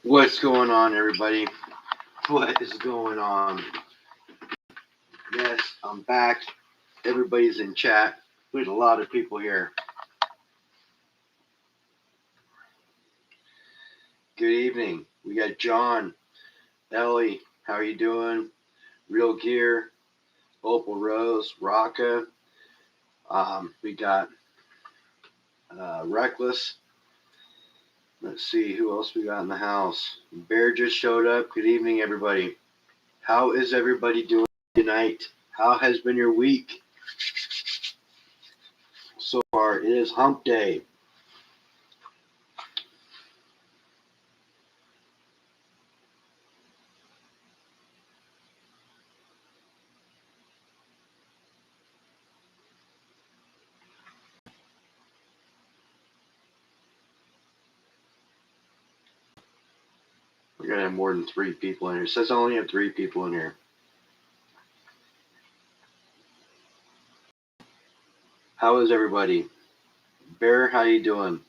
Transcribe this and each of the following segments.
What's going on, everybody? What is going on? Yes, I'm back. Everybody's in chat. There's a lot of people here. Good evening. We got John, Ellie. How are you doing? Real Gear, Opal Rose, Rocka. We got Reckless. Let's see who else we got in the house. Bear just showed up. Good evening, everybody. How is everybody doing tonight? How has been your week so far? It is hump day. We gotta have more than 3 people in here. It says I only have 3 people in here. How is everybody? Bear, how you doing?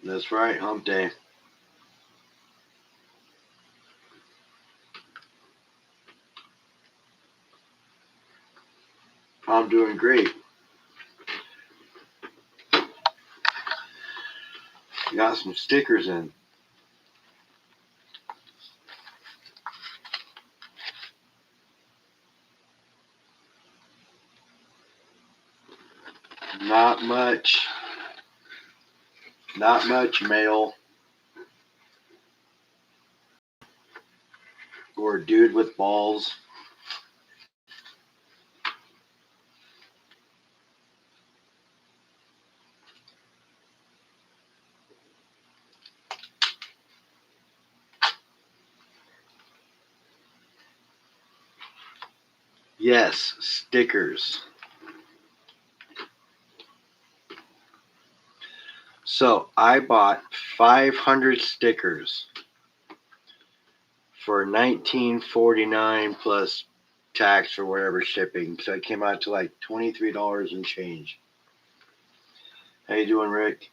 That's right, hump day. I'm doing great. Got some stickers in. Not much. Not much mail. Or a dude with balls. Yes, stickers. So I bought 500 stickers for $19.49 plus tax or whatever shipping. So it came out to like $23 and change. How you doing, Rick?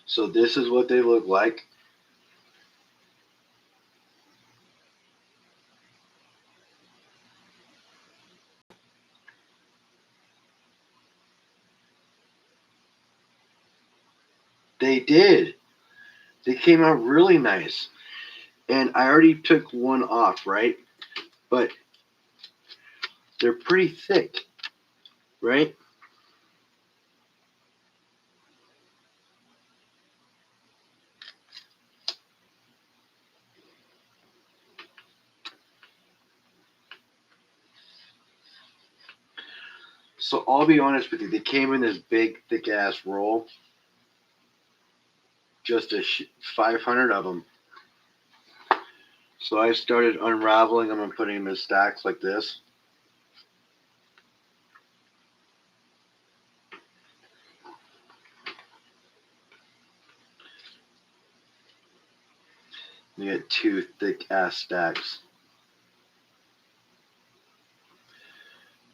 So this is what they look like. They did. They came out really nice. And I already took one off, right? But they're pretty thick, right? So I'll be honest with you. They came in this big, thick ass roll. Just 500 of them. So I started unraveling them and putting them in stacks like this. You get 2 thick ass stacks.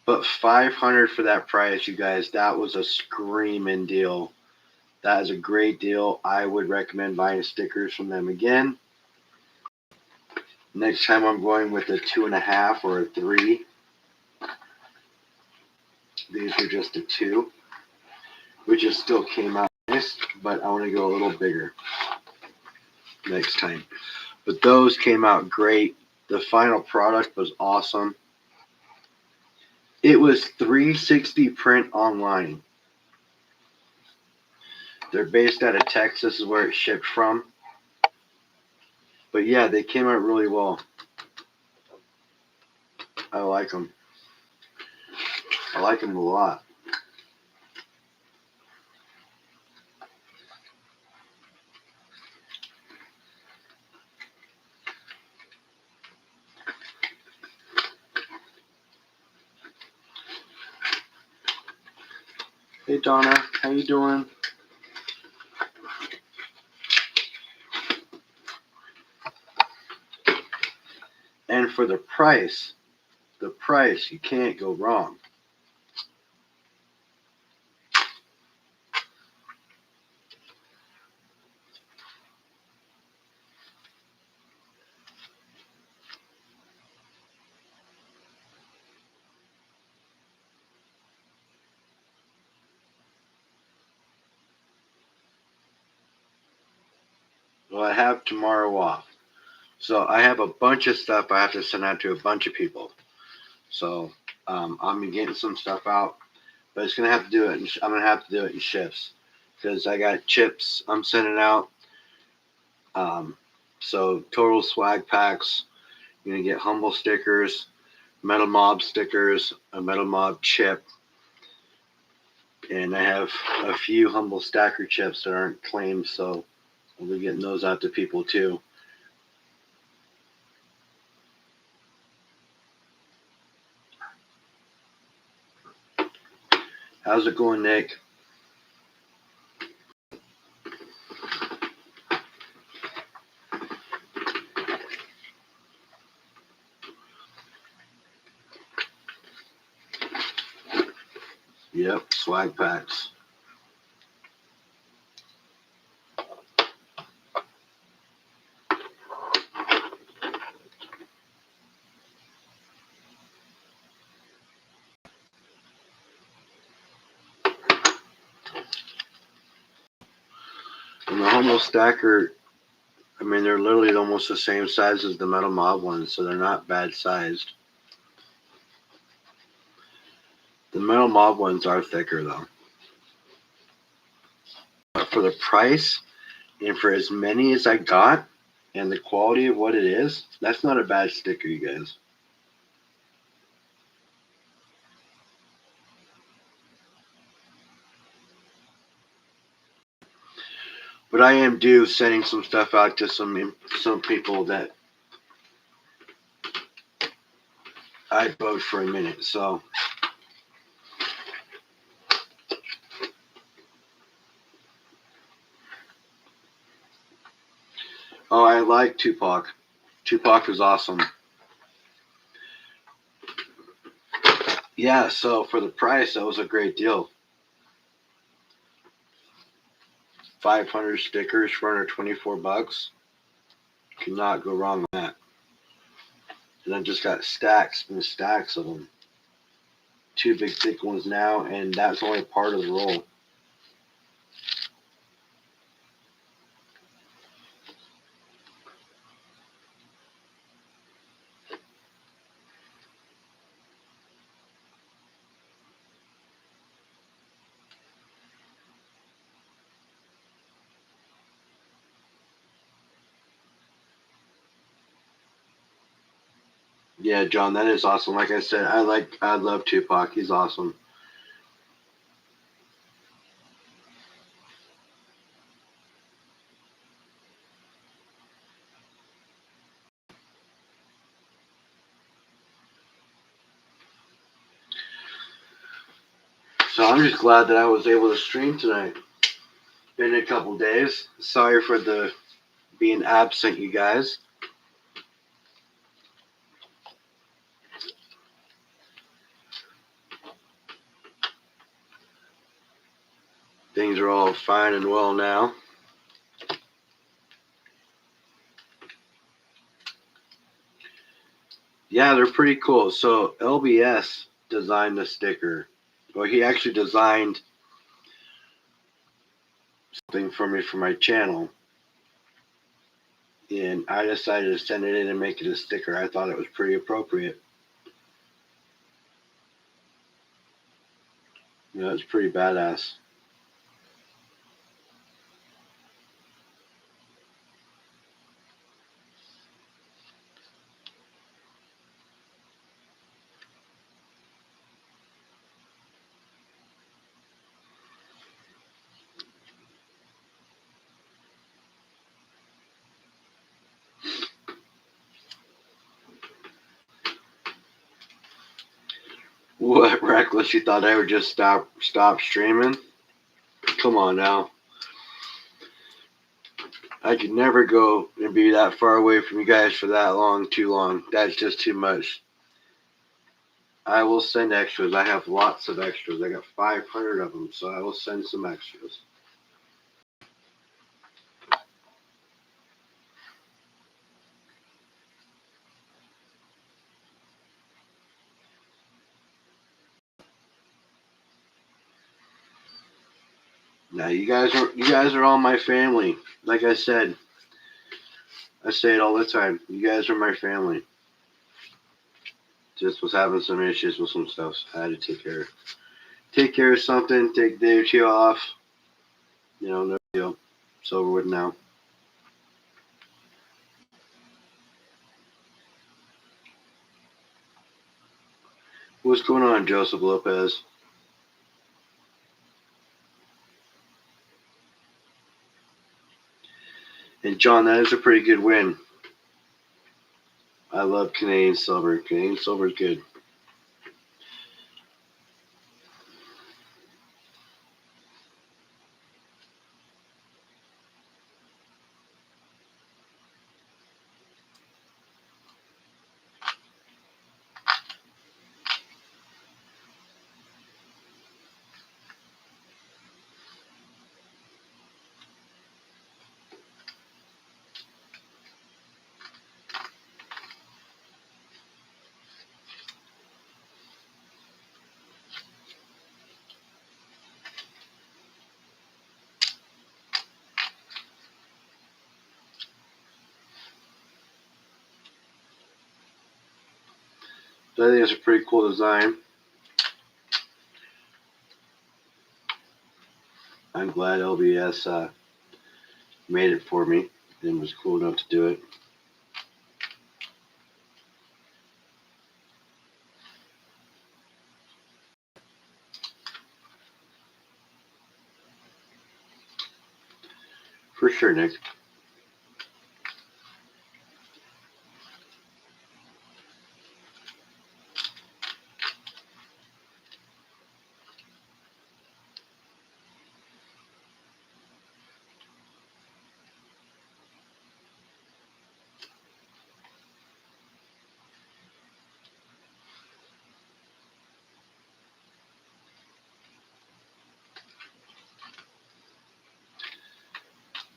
But 500 for that price, you guys, that was a screaming deal. That is a great deal. I would recommend buying stickers from them again. Next time I'm going with a 2.5 or a 3. These are just a 2, which just still came out nice, but I want to go a little bigger next time. But those came out great. The final product was awesome. It was 360 print online. They're based out of Texas, is where it shipped from. But yeah, they came out really well. I like them. I like them a lot. Hey Donna, how you doing? And for the price, you can't go wrong. Well, I have tomorrow off. So I have a bunch of stuff I have to send out to a bunch of people. So I'm getting some stuff out, but it's gonna have to do it. I'm gonna have to do it in shifts because I got chips I'm sending out. Um, so total swag packs. You're gonna get Humble stickers, Metal Mob stickers, a Metal Mob chip, and I have a few Humble Stacker chips that aren't claimed, so I'll be getting those out to people too. How's it going, Nick? Yep, swag packs. And the Humble Stacker, I mean, they're literally almost the same size as the Metal Mob ones, so they're not bad sized. The Metal Mob ones are thicker though. But for the price and for as many as I got and the quality of what it is, that's not a bad sticker, you guys. But I am due sending some stuff out to some people that I bowed for a minute. So oh, I like Tupac. Tupac is awesome. Yeah, so for the price, that was a great deal. 500 stickers for under $24. Cannot go wrong with that. And I just got stacks and stacks of them. 2 big thick ones now, and that's only part of the roll. Yeah, John, that is awesome. Like I said, I love Tupac. He's awesome. So I'm just glad that I was able to stream tonight. Been a couple days. Sorry for the being absent, you guys. Things are all fine and well now. Yeah, they're pretty cool. So LBS designed the sticker. Well, he actually designed something for me for my channel. And I decided to send it in and make it a sticker. I thought it was pretty appropriate. You know, it's pretty badass. What, Reckless? You thought I would just stop streaming? Come on now. I could never go and be that far away from you guys for that long, too long. That's just too much. I will send extras. I have lots of extras. I got 500 of them, so I will send some extras. Now you guys are all my family. Like I said, I say it all the time. You guys are my family. Just was having some issues with some stuff. So I had to take care of something. Take a day or two off. No deal. It's over with now. What's going on, Joseph Lopez? And John, that is a pretty good win. I love Canadian silver. Canadian silver is good. So I think it's a pretty cool design. I'm glad LBS made it for me and was cool enough to do it. For sure, Nick.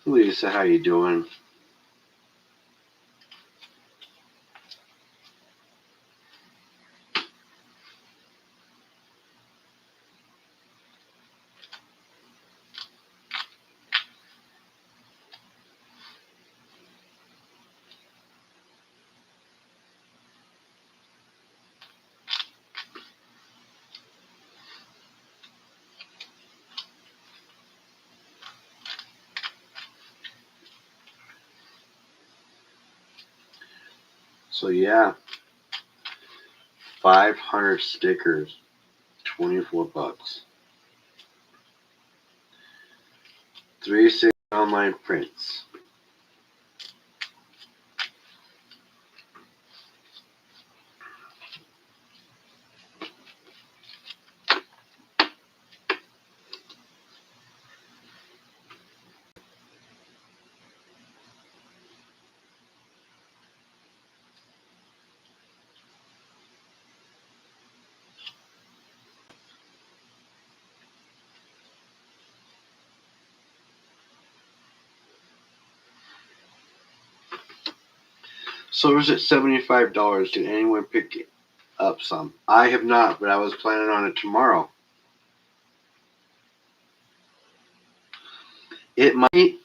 Lisa, how you doing? So yeah, 500 stickers, $24. 360 online prints. Silver's at $75. Did anyone pick up some? I have not, but I was planning on it tomorrow. It might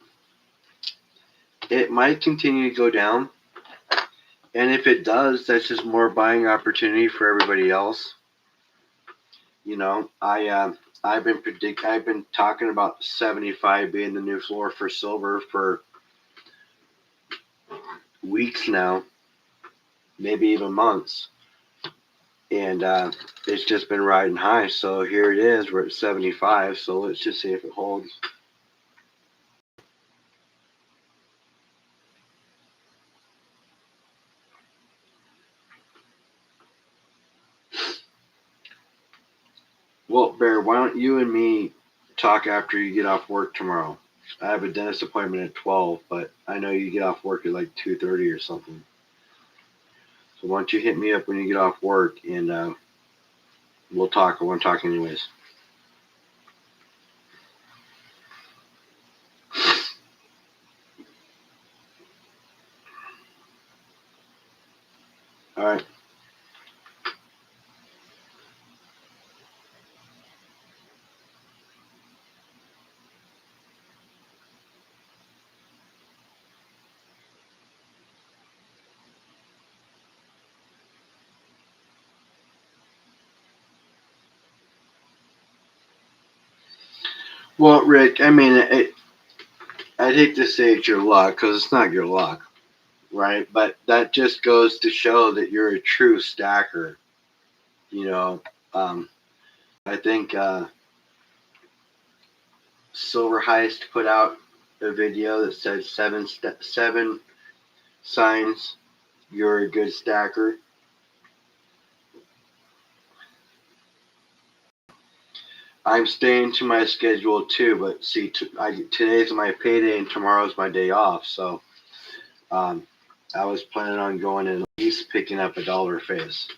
continue to go down, and if it does, that's just more buying opportunity for everybody else. I've been talking about 75 being the new floor for silver for weeks now, maybe even months, and it's just been riding high. So here it is. We're at 75. So let's just see if it holds. Well, Bear, why don't you and me talk after you get off work tomorrow? I have a dentist appointment at 12, but I know you get off work at like 2:30 or something. So why don't you hit me up when you get off work, and we'll talk. I want to talk anyways. All right. Well, Rick, I mean, I'd hate to say it's your luck because it's not your luck, right? But that just goes to show that you're a true stacker. You know, um, I think Silver Heist put out a video that said seven signs you're a good stacker. I'm staying to my schedule too, but see, today's my payday and tomorrow's my day off, so um, I was planning on going and at least picking up a dollar face.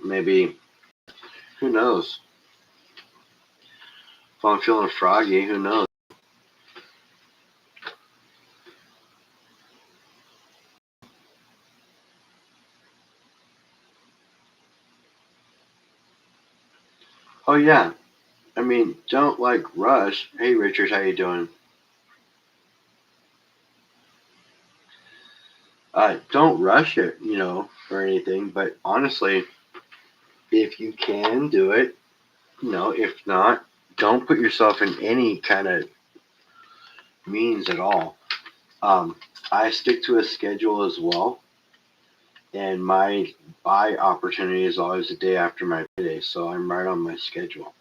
Maybe who knows? If I'm feeling froggy, who knows? Oh yeah, I mean, don't like rush. Hey Richard, how you doing? Don't rush it, or anything. But honestly, if you can do it, if not, don't put yourself in any kind of means at all. I stick to a schedule as well, and my buy opportunity is always the day after my payday, so I'm right on my schedule.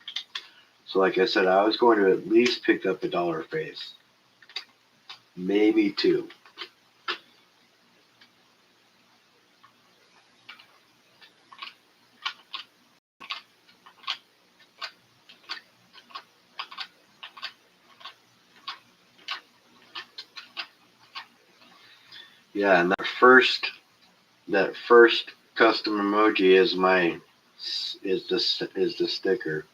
So, like I said, I was going to at least pick up a dollar face, maybe two. Yeah, and that first custom emoji is the sticker.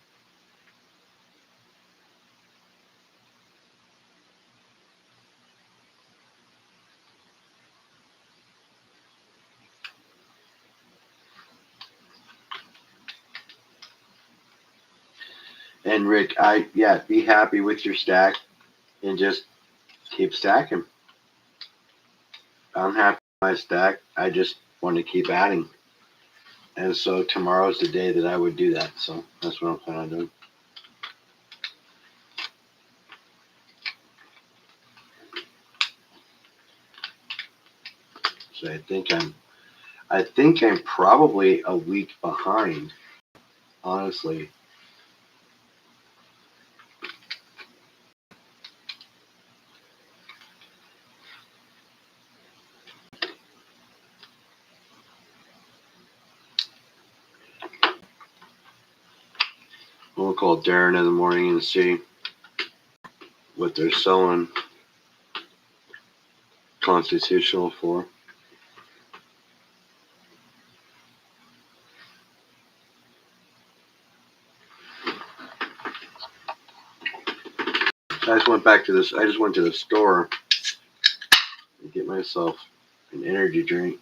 And Rick, be happy with your stack and just keep stacking. I'm happy with my stack. I just want to keep adding. And so tomorrow's the day that I would do that. So that's what I'm planning on doing. So I think I'm probably a week behind, honestly. We'll call Darren in the morning and see what they're selling constitutional for. I just went to the store and get myself an energy drink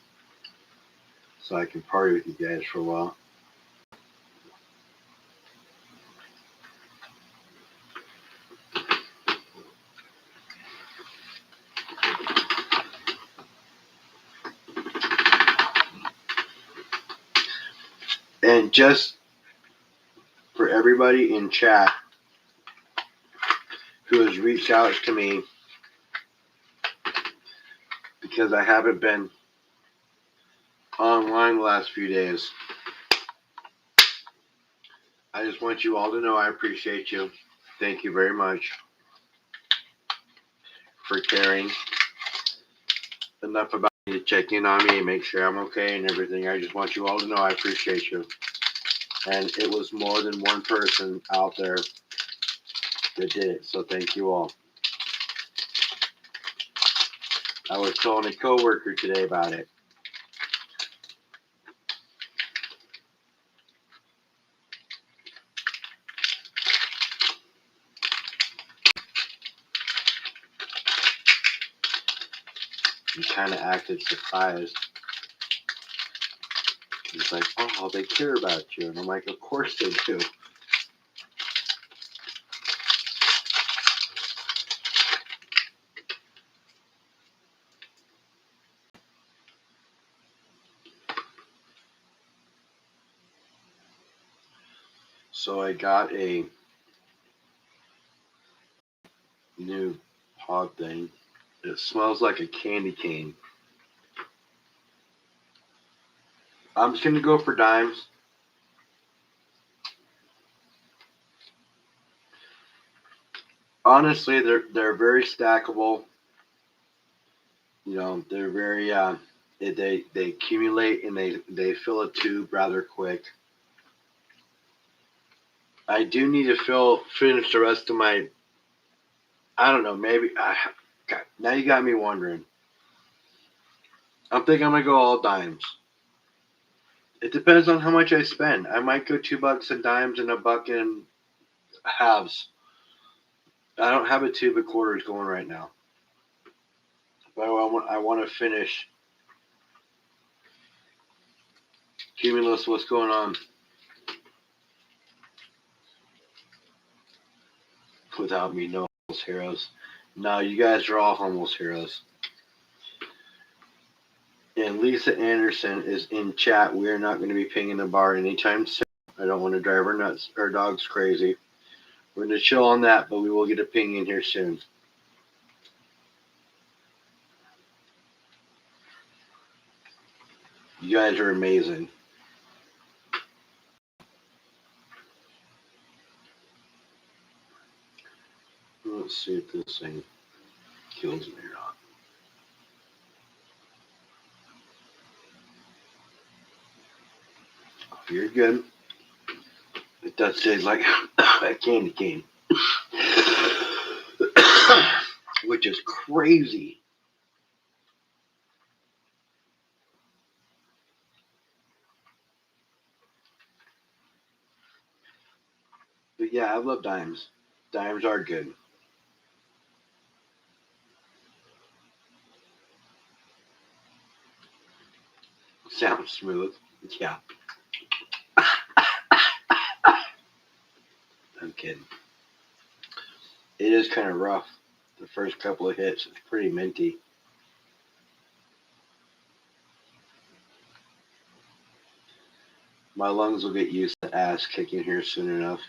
so I can party with you guys for a while. And just for everybody in chat who has reached out to me because I haven't been online the last few days, I just want you all to know I appreciate you. Thank you very much for caring enough about me to check in on me and make sure I'm okay and everything. I just want you all to know I appreciate you. And it was more than one person out there that did it. So thank you all. I was telling a coworker today about it. He kind of acted surprised. He's like, "Oh, they care about you," and I'm like, "Of course they do." So I got a new pod thing. It smells like a candy cane. I'm just gonna go for Dimes. Honestly, they're very stackable. You know, they're very they accumulate and they fill a tube rather quick. I do need to finish the rest of my. I don't know. Maybe. God, now you got me wondering. I'm thinking I'm gonna go all Dimes. It depends on how much I spend. I might go $2 in dimes and $1 in halves. I don't have a tube of quarters going right now, but I want to finish Cumulus. What's going on without me? No almost heroes. No, you guys are all almost heroes. And Lisa Anderson is in chat. We are not going to be pinging the bar anytime soon. I don't want to drive our dogs crazy. We're going to chill on that, but we will get a ping in here soon. You guys are amazing. Let's see if this thing kills me or not. You're good. It does taste like a candy cane. Which is crazy. But yeah, I love dimes. Dimes are good. Sounds smooth. Yeah. I'm kidding. It is kind of rough. The first couple of hits, it's pretty minty. My lungs will get used to ass kicking here soon enough.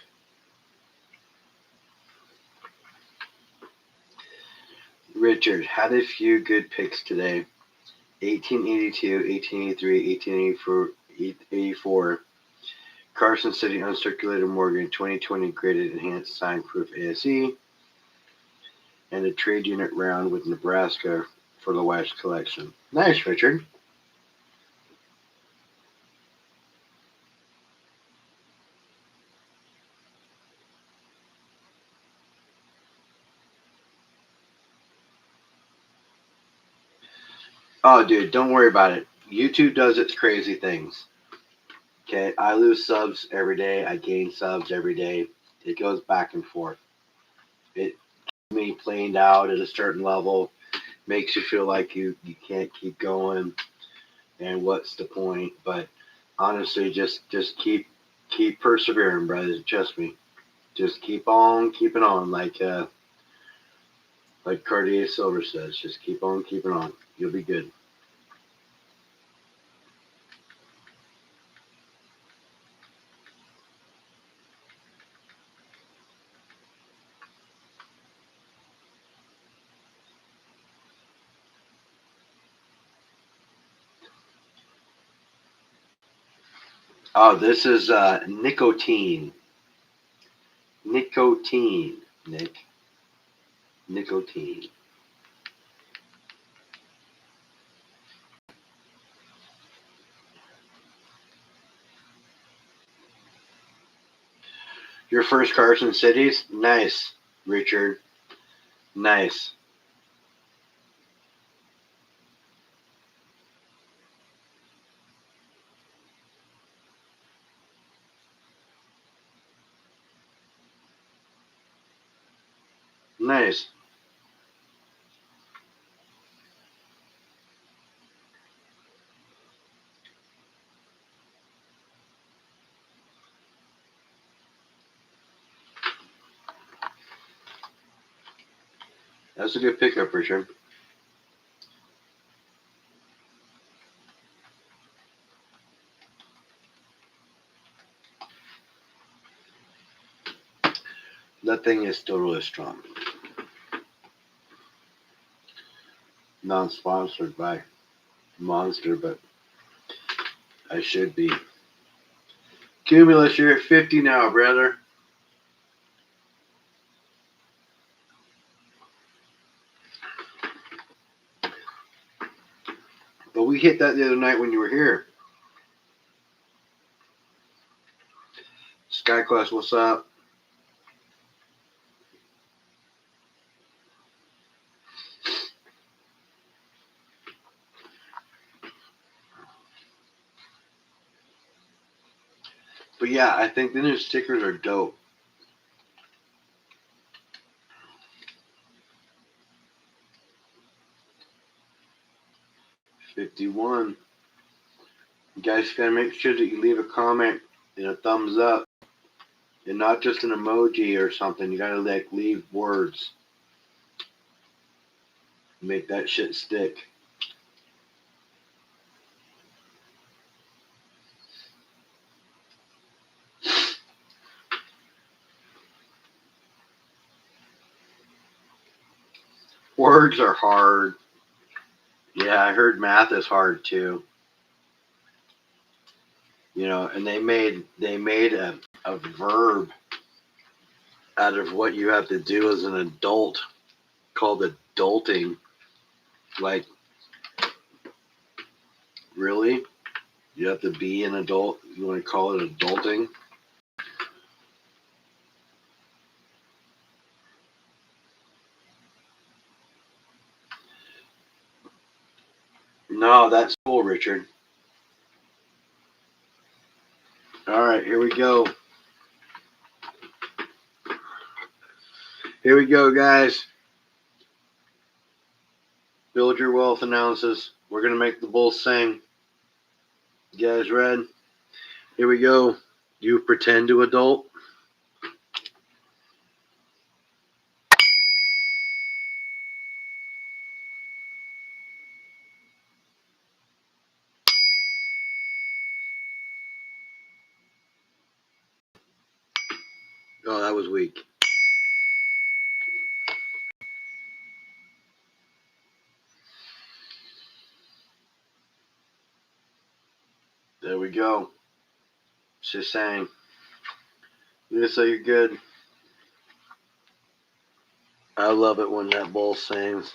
Richard had a few good picks today. 1882, 1883, 1884. Carson City Uncirculated Morgan 2020 Graded Enhanced Sign Proof ASE. And a trade unit round with Nebraska for the West collection. Nice, Richard. Oh, dude, don't worry about it. YouTube does its crazy things. Okay, I lose subs every day. I gain subs every day. It goes back and forth. It keeps me planed out at a certain level, makes you feel like you can't keep going, and what's the point? But honestly, just keep persevering, brothers. Trust me. Just keep on keeping on, like Cartier Silver says. Just keep on keeping on. You'll be good. Oh, this is nicotine. Nicotine, Nick. Nicotine. Your first Carson Cities? Nice, Richard. Nice. Nice. That's a good pickup, Richard. That thing is still really strong. Non-sponsored by Monster, but I should be. Cumulus, you're at 50 now, brother. But we hit that the other night when you were here. SkyQuest, what's up? But yeah, I think the new stickers are dope. $51. You guys gotta make sure that you leave a comment and a thumbs up. And not just an emoji or something. You gotta like leave words. Make that shit stick. Words are hard. Yeah, I heard math is hard too. You know, and they made a verb out of what you have to do as an adult called adulting. Like, really? You have to be an adult? You want to call it adulting? No, that's cool, Richard. All right, here we go. Here we go, guys. Build Your Wealth announces. We're going to make the bulls sing. You guys ready? Here we go. You pretend to adult. Oh, that was weak. There we go. She sang. Lisa, you're good. I love it when that bull sings.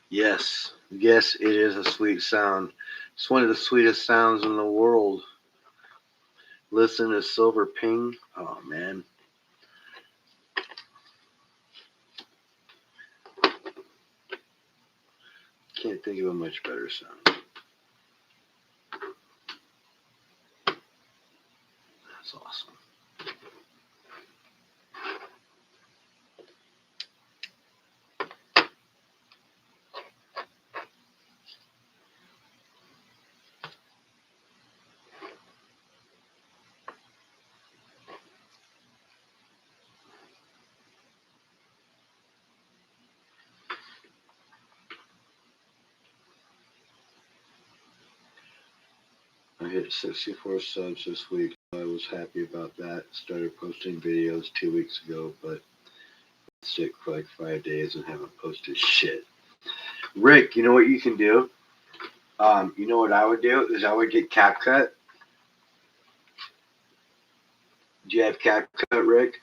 Yes, yes, it is a sweet sound. It's one of the sweetest sounds in the world. Listen to Silver Ping. Oh, man. Can't think of a much better sound. That's awesome. I hit 64 subs this week. I was happy about that. Started posting videos 2 weeks ago, but sick for like 5 days and haven't posted shit. Rick, you know what you can do? You know what I would do is I would get CapCut. Do you have CapCut, Rick?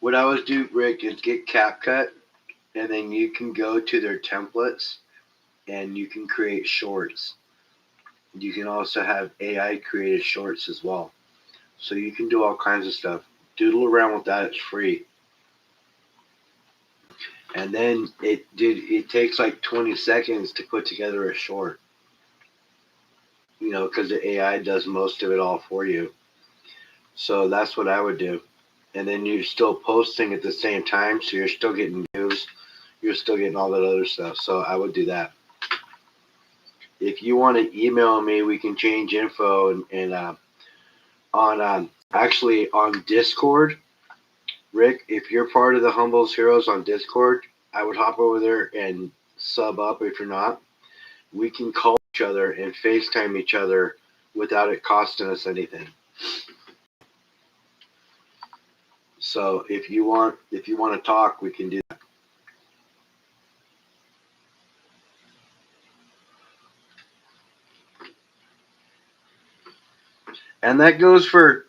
What I would do, Rick, is get CapCut, and then you can go to their templates, and you can create shorts. You can also have AI created shorts as well. So you can do all kinds of stuff. Doodle around with that. It's free. And then it takes like 20 seconds to put together a short. Because the AI does most of it all for you. So that's what I would do. And then you're still posting at the same time, so you're still getting views. You're still getting all that other stuff. So I would do that. If you want to email me, we can change info and actually on Discord. Rick, if you're part of the Humbles Heroes on Discord, I would hop over there and sub up. If you're not, we can call each other and FaceTime each other without it costing us anything. So if you want to talk, we can do that. And that goes for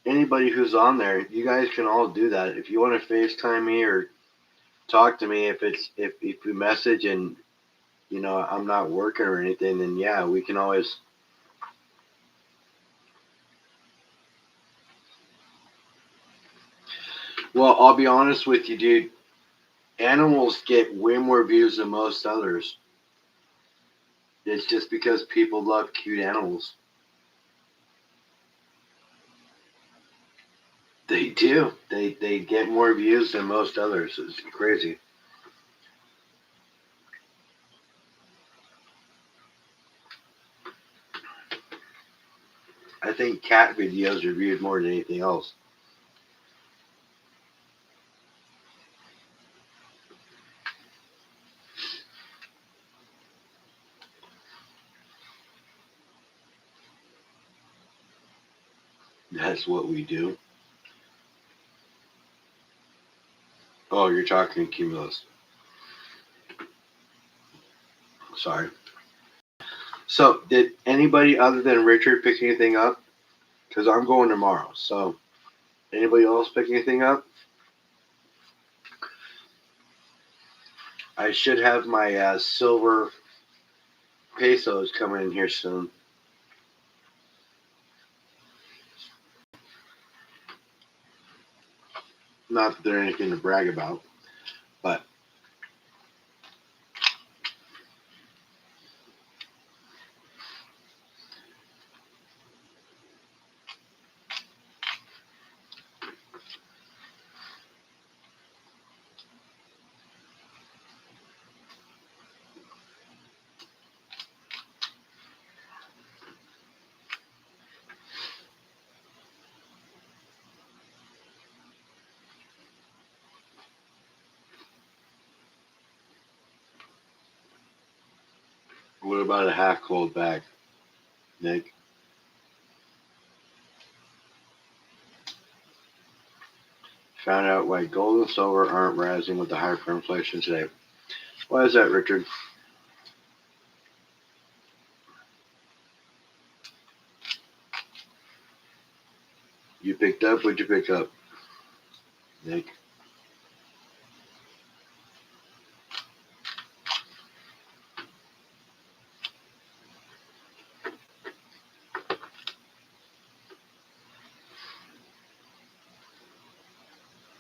anybody who's on there. You guys can all do that. If you want to FaceTime me or talk to me, if we message and I'm not working or anything, then yeah, we can always. Well, I'll be honest with you, dude. Animals get way more views than most others. It's just because people love cute animals. They do. They get more views than most others. It's crazy. I think cat videos are viewed more than anything else. That's what we do. Oh, you're talking Cumulus. Sorry. So, did anybody other than Richard pick anything up? Because I'm going tomorrow. So, anybody else pick anything up? I should have my silver pesos coming in here soon. Not that they're anything to brag about, but what about a half cold bag, Nick? Found out why gold and silver aren't rising with the hyperinflation today. Why is that, Richard? You picked up? What'd you pick up, Nick?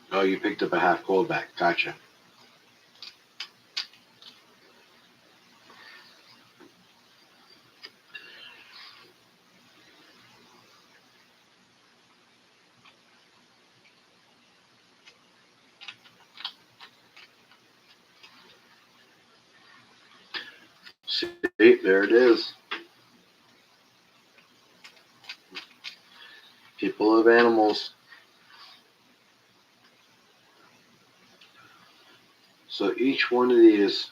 Oh, you picked up a half cold bag. Gotcha. See, there it is. People love animals. So each one of these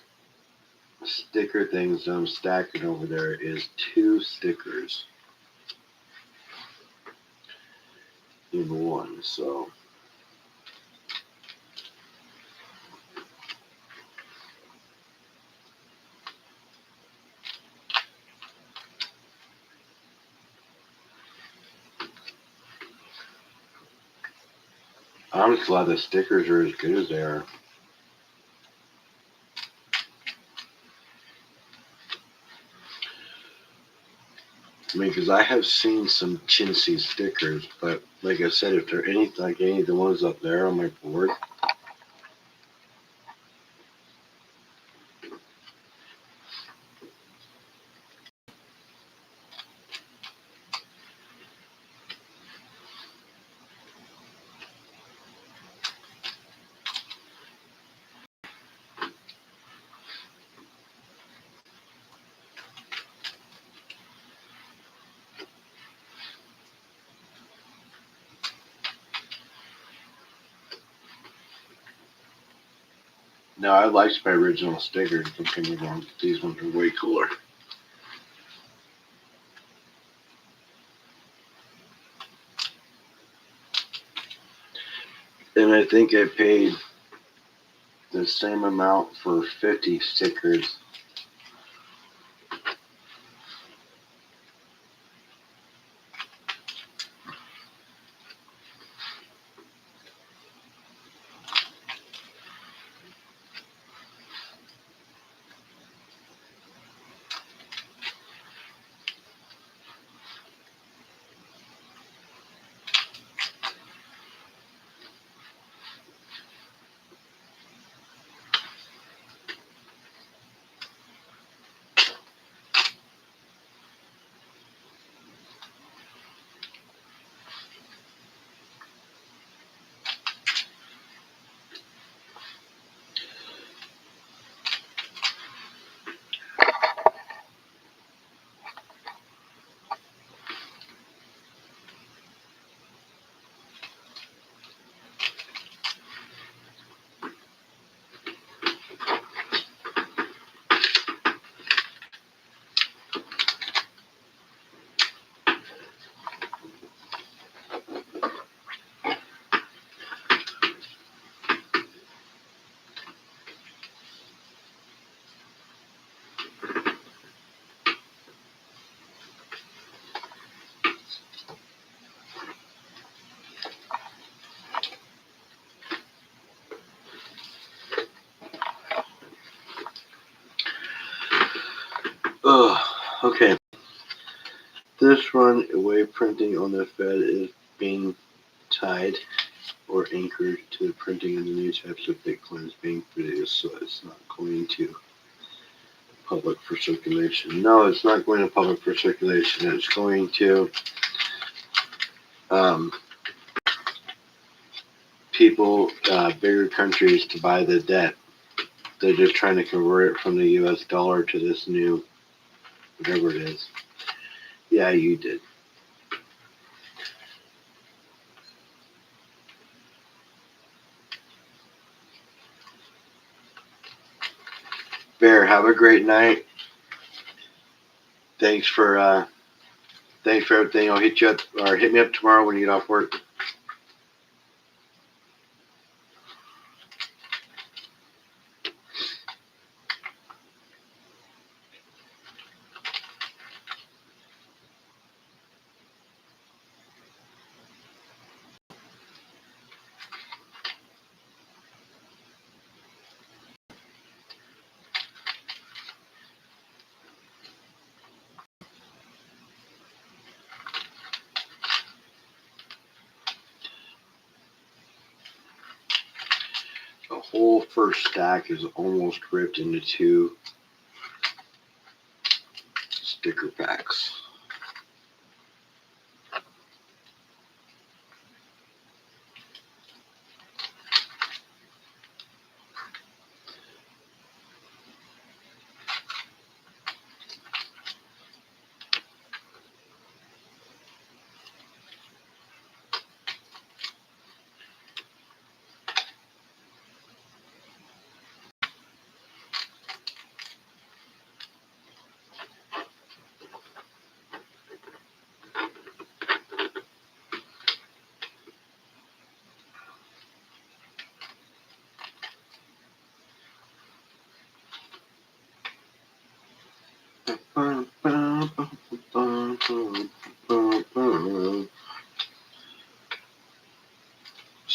sticker things I'm stacking over there is 2 stickers in one. So I'm just glad the stickers are as good as they are. I mean, because I have seen some chintzy stickers, but like I said, if they're any of the ones up there on my board, no, I liked my original stickers. Don't get me wrong, these ones are way cooler. And I think I paid the same amount for 50 stickers. Ugh, okay. This runaway printing on the Fed is being tied or anchored to the printing of the new types of Bitcoins being produced, so it's not going to public for circulation. No, it's not going to public for circulation. It's going to um, people, bigger countries to buy the debt. They're just trying to convert it from the U.S. dollar to this new, whatever it is. Yeah, you did. Bear, have a great night. Thanks for everything. I'll hit you up or hit me up tomorrow when you get off work. The whole first stack is almost ripped into 2 sticker packs.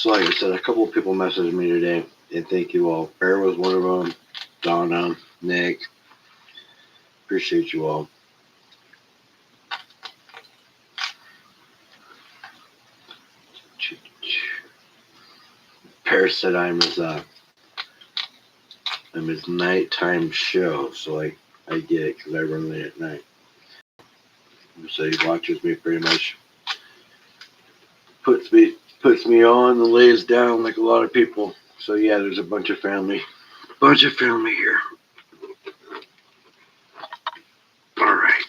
So like I said, a couple of people messaged me today, and thank you all. Bear was one of them. Donna, Nick, appreciate you all. Bear said I'm his nighttime show, so I get it because I run late at night. So he watches me pretty much, puts me on and lays down like a lot of people. So yeah, there's a bunch of family here. All right.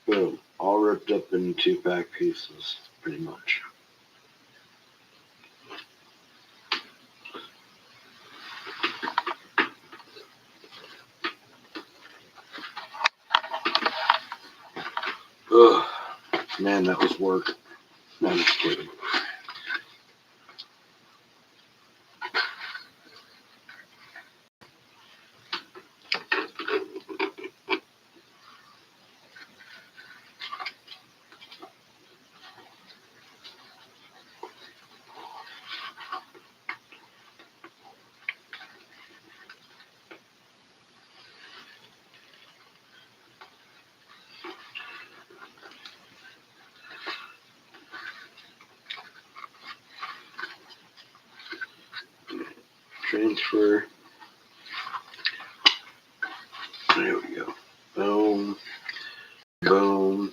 Boom. All ripped up in 2-pack pieces, pretty much. Ugh. Man, that was work. No, I'm just kidding. Transfer. There we go. Boom. Boom.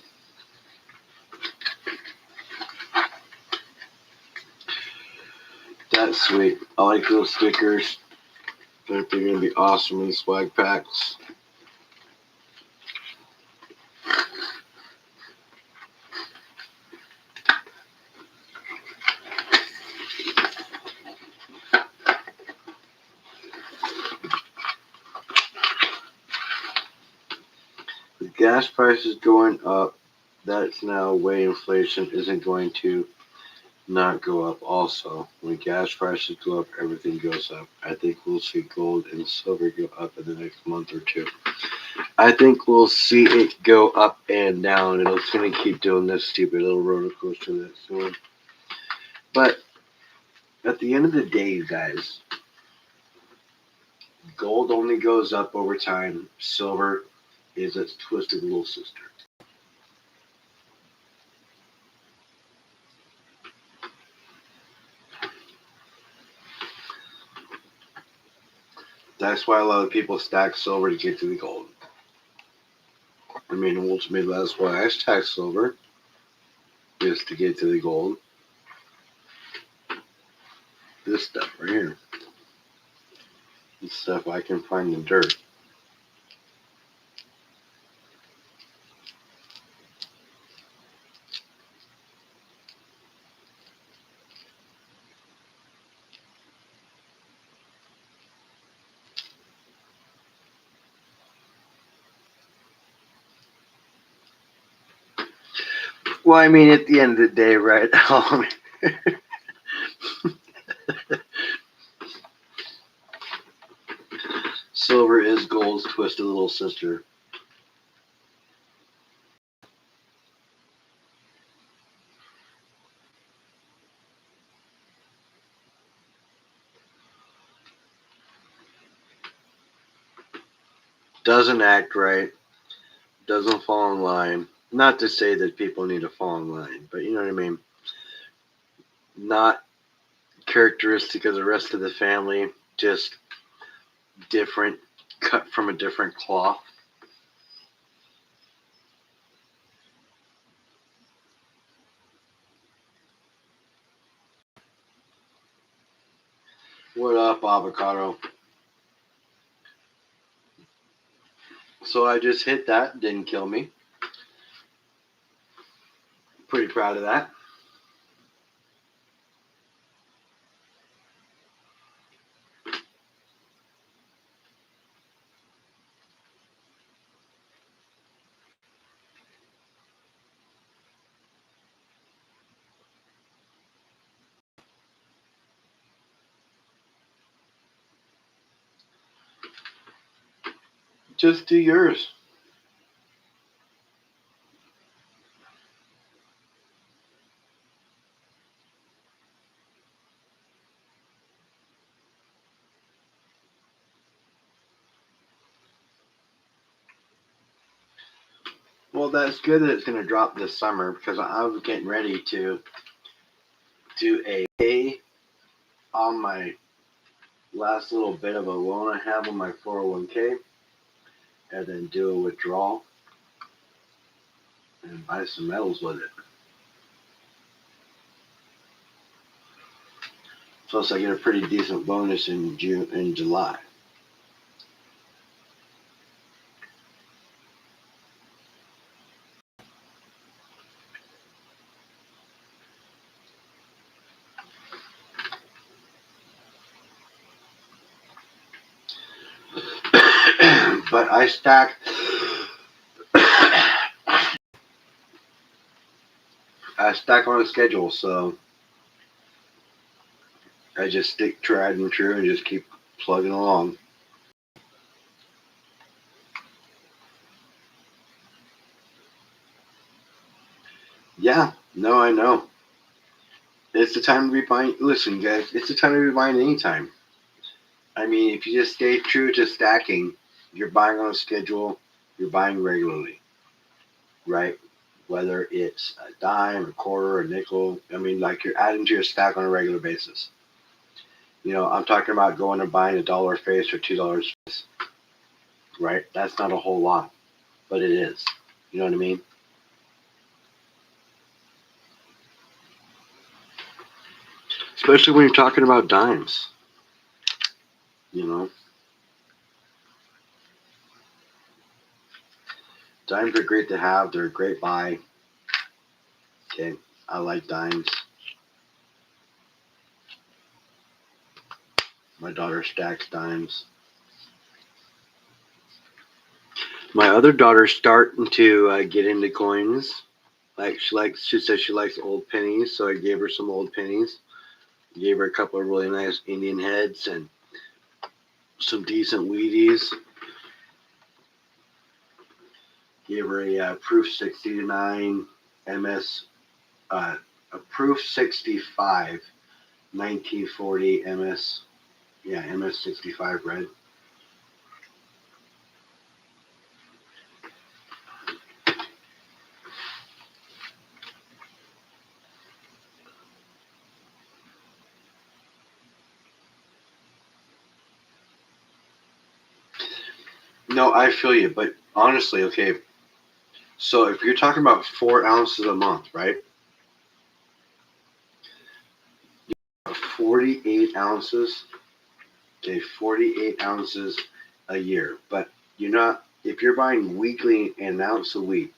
That's sweet. I like those stickers. I think they're going to be awesome in swag packs. With gas prices going up, that's now way inflation isn't going to not go up also. When gas prices go up, everything goes up. I think we'll see gold and silver go up in the next month or two. I think we'll see it go up and down, and it's going to keep doing this stupid little roller coaster that's doing. But at the end of the day, guys, gold only goes up over time. Silver is its twisted little sister. That's why a lot of people stack silver to get to the gold. I mean, ultimately, that's why I stack silver, is to get to the gold. This stuff right here. This stuff I can find in dirt. Well, I mean, at the end of the day, right? Silver is gold's twisted little sister. Doesn't act right. Doesn't fall in line. Not to say that people need to fall in line, but you know what I mean? Not characteristic of the rest of the family, just different, cut from a different cloth. What up, avocado? So I just hit that, didn't kill me. Pretty proud of that. Just do yours. Well, that's good that it's going to drop this summer because I was getting ready to do a pay on my last little bit of a loan I have on my 401k and then do a withdrawal and buy some metals with it. Plus, I get a pretty decent bonus in June and July. But I stack on a schedule, so I just stick tried and true and just keep plugging along. Yeah, no, I know. It's the time to be buying. Listen, guys, it's the time to be buying anytime. I mean, if you just stay true to stacking, you're buying on a schedule, you're buying regularly, right? Whether it's a dime, a quarter, a nickel. I mean, like you're adding to your stack on a regular basis. You know, I'm talking about going and buying $1 face or $2 face, right? That's not a whole lot, but it is. You know what I mean? Especially when you're talking about dimes, you know. Dimes are great to have. They're a great buy. Okay, I like dimes. My daughter stacks dimes. My other daughter's starting to get into coins. Like she says she likes old pennies, so I gave her some old pennies. Gave her a couple of really nice Indian heads and some decent Wheaties. Gave her a Proof 69 MS, a Proof 65 1940 MS, MS 65 red. No, I feel you, but honestly, okay. So if you're talking about 4 ounces a month, right? 48 ounces. Okay, 48 ounces a year. But you're not, if you're buying weekly an ounce a week,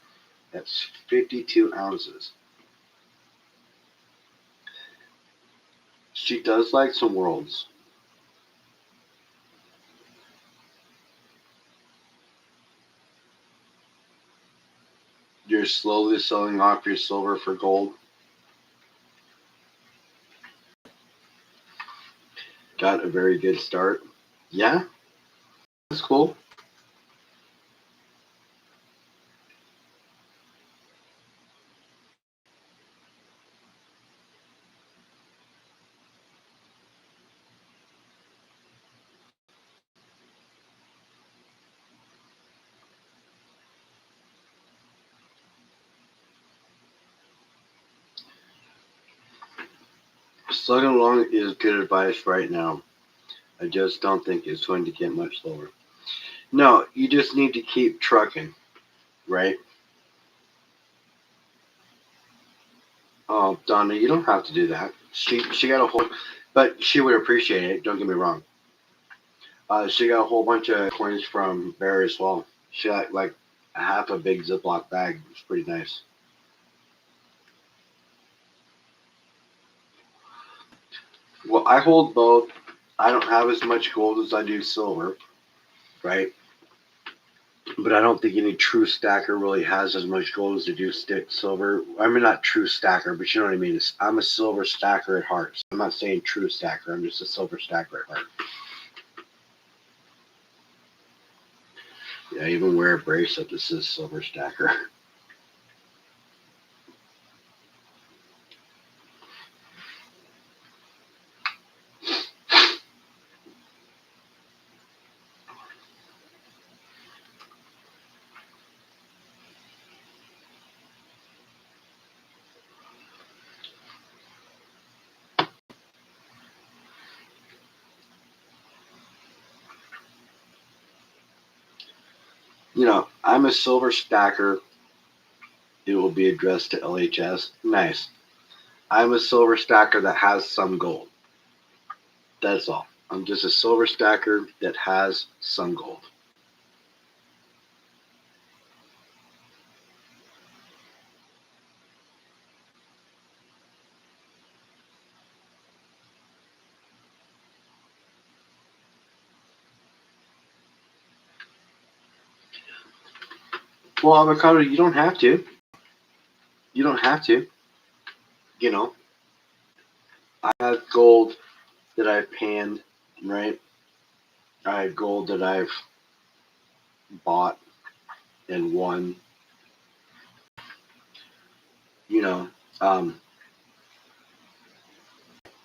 that's 52 ounces. She does like some worlds. You're slowly selling off your silver for gold. Got a very good start. Yeah, that's cool. Slugging along is good advice right now. I just don't think it's going to get much lower. No, you just need to keep trucking, right? Oh, Donna, you don't have to do that. She got a whole, but she would appreciate it. Don't get me wrong. She got a whole bunch of coins from Bear as well. She got like a half a big Ziploc bag. It's pretty nice. Well, I hold both. I don't have as much gold as I do silver, right? But I don't think any true stacker really has as much gold as they do stick silver. I mean, not true stacker, but you know what I mean. I'm a silver stacker at heart. So I'm not saying true stacker. I'm just a silver stacker at heart. Yeah, I even wear a bracelet that says silver stacker. I'm a silver stacker. It will be addressed to LHS. Nice. I'm a silver stacker that has some gold. That's all. I'm just a silver stacker that has some gold. Well, avocado, you don't have to. You don't have to. You know, I have gold that I've panned, right? I have gold that I've bought and won. You know, um,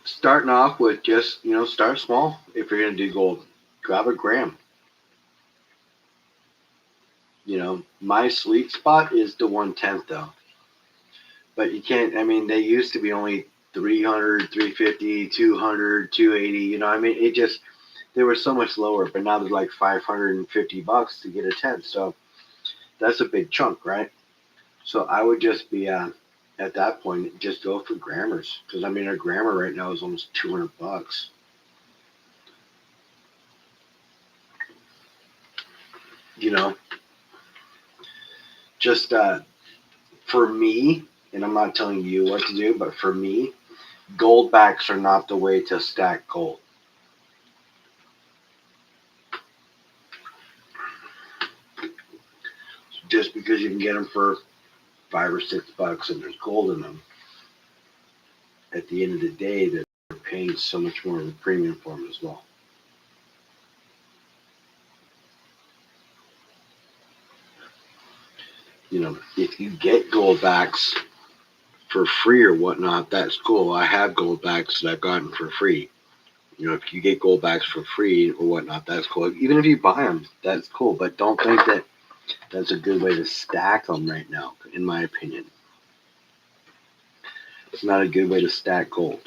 starting off with just, start small if you're going to do gold. Grab a gram. My sweet spot is the 1/10 though. But you can't, they used to be only 300, 350, 200, 280, it just, they were so much lower, but now they're like $550 to get a tenth. So that's a big chunk, right? So I would just be, at that point, just go for grammars. Because, a grammar right now is almost $200. Just for me, and I'm not telling you what to do, but for me, gold backs are not the way to stack gold. Just because you can get them for $5 or $6 and there's gold in them, at the end of the day, they're paying so much more of a premium for them as well. If you get gold backs for free or whatnot, that's cool. I have gold backs that I've gotten for free. If you get gold backs for free or whatnot, that's cool. Even if you buy them, that's cool. But don't think that that's a good way to stack them right now, in my opinion. It's not a good way to stack gold.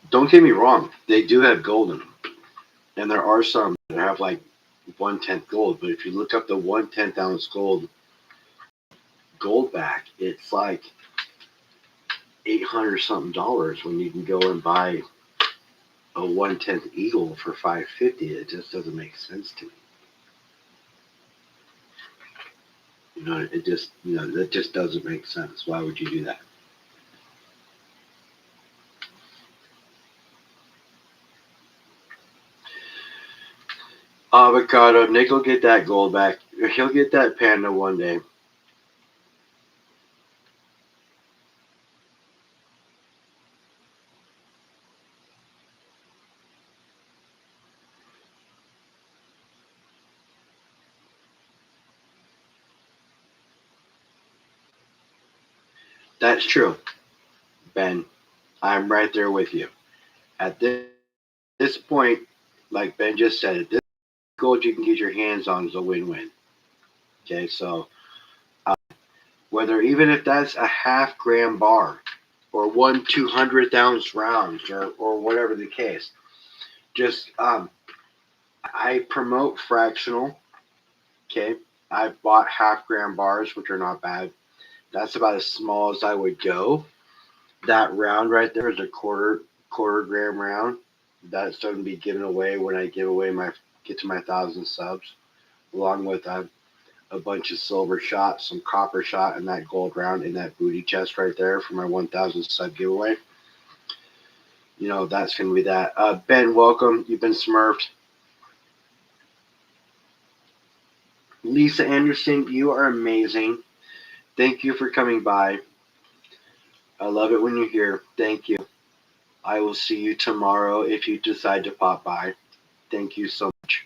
Don't get me wrong, they do have gold in them. And there are some that have like 1/10 gold. But if you look up the 1/10 ounce gold back, it's like $800 something when you can go and buy a 1/10 eagle for $550. It just doesn't make sense to me. It just, that just doesn't make sense. Why would you do that? Avocado, Nick will get that gold back. He'll get that panda one day. That's true, Ben. I'm right there with you. At this point, like Ben just said, this gold you can get your hands on is a win-win. Okay, so whether even if that's a half-gram bar or 1/200th ounce rounds or whatever the case, just I promote fractional. Okay, I've bought half-gram bars, which are not bad. That's about as small as I would go. That round right there is a quarter gram round. That's going to be given away when I get to my 1,000 subs, along with a bunch of silver shot, some copper shot, and that gold round in that booty chest right there for my 1,000 sub giveaway. That's going to be that. Ben, welcome. You've been smurfed. Lisa Anderson, you are amazing. Thank you for coming by. I love it when you're here. Thank you. I will see you tomorrow if you decide to pop by. Thank you so much.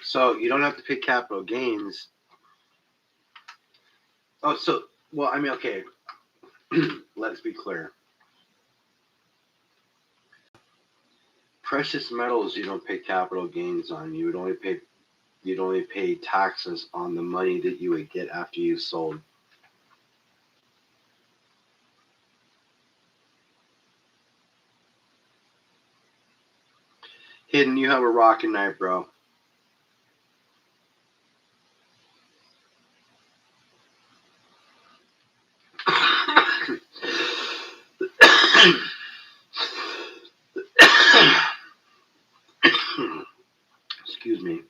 So you don't have to pick capital gains. Oh, okay. Let's be clear. Precious metals, you don't pay capital gains on. You would only pay you'd only pay taxes on the money that you would get after you sold. Hidden, you have a rockin' night, bro. Excuse me.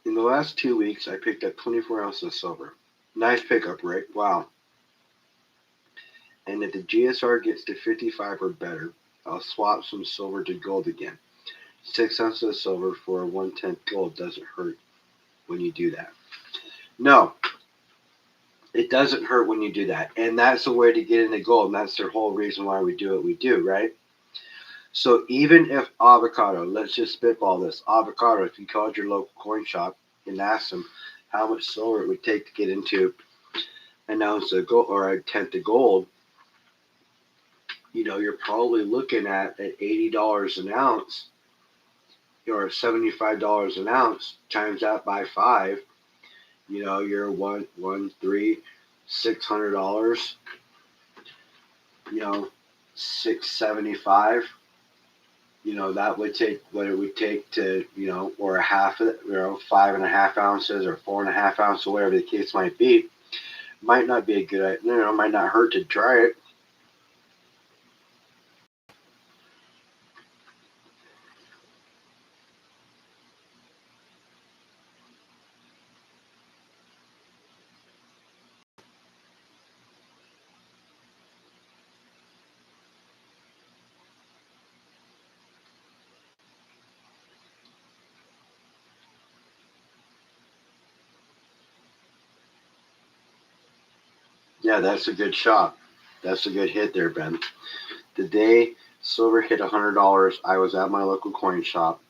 In the last 2 weeks, I picked up 24 ounces of silver. Nice pickup, Rick. Wow. And if the GSR gets to 55 or better, I'll swap some silver to gold again. 6 ounces of silver for a 1/10 gold doesn't hurt when you do that. No, it doesn't hurt when you do that. And that's the way to get into gold. And that's the whole reason why we do what we do, right? So even if avocado, let's just spitball this. Avocado, if you called your local coin shop and asked them how much silver it would take to get into an ounce of gold or a tenth of gold, you're probably looking at $80 an ounce or $75 an ounce, times that by 5, you're $600, $675. That would take what it would take to, or a half, 5.5 ounces or 4.5 ounces, whatever the case might be. Might not be a good idea, might not hurt to try it. Yeah, that's a good shot. That's a good hit there, Ben. The day silver hit $100, I was at my local coin shop.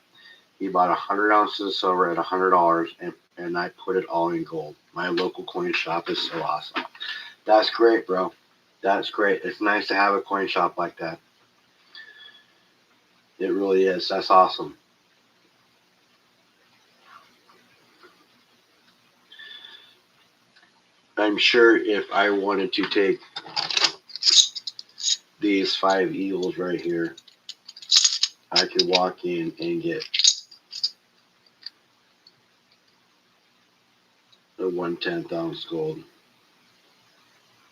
He bought 100 ounces of silver at $100, and I put it all in gold. My local coin shop is so awesome. That's great, bro. That's great. It's nice to have a coin shop like that. It really is. That's awesome. I'm sure if I wanted to take these 5 eagles right here, I could walk in and get a 1/10 ounce gold.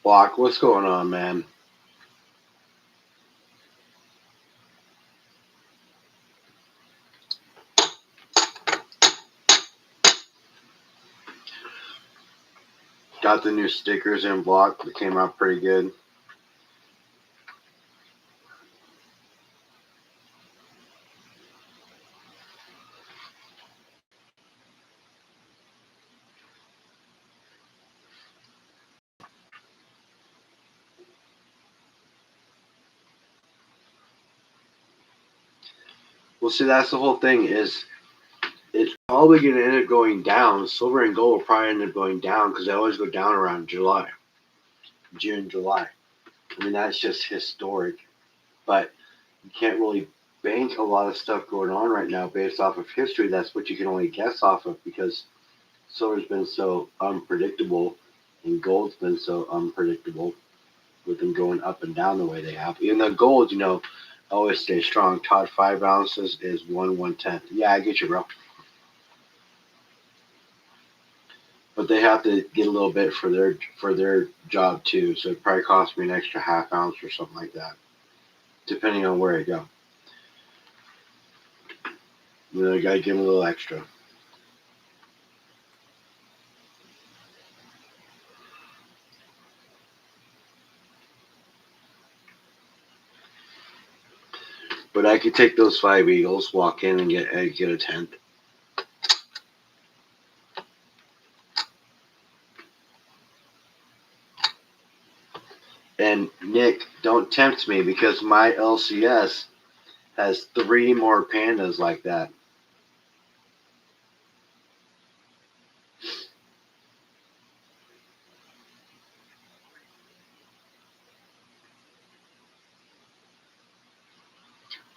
Block, what's going on, man? Got the new stickers in Block. They came out pretty good. Well, see, that's the whole thing is it's probably going to end up going down. Silver and gold will probably end up going down because they always go down around June, July. I mean, that's just historic. But you can't really bank a lot of stuff going on right now based off of history. That's what you can only guess off of because silver's been so unpredictable and gold's been so unpredictable with them going up and down the way they have. Even though gold, always stays strong. Todd, 5 ounces is 1/10. Yeah, I get you, bro. But they have to get a little bit for their job too, so it probably costs me an extra half ounce or something like that, depending on where I go. I gotta give them a little extra. But I could take those 5 eagles, walk in and get a 10th. And Nick, don't tempt me because my LCS has 3 more pandas like that.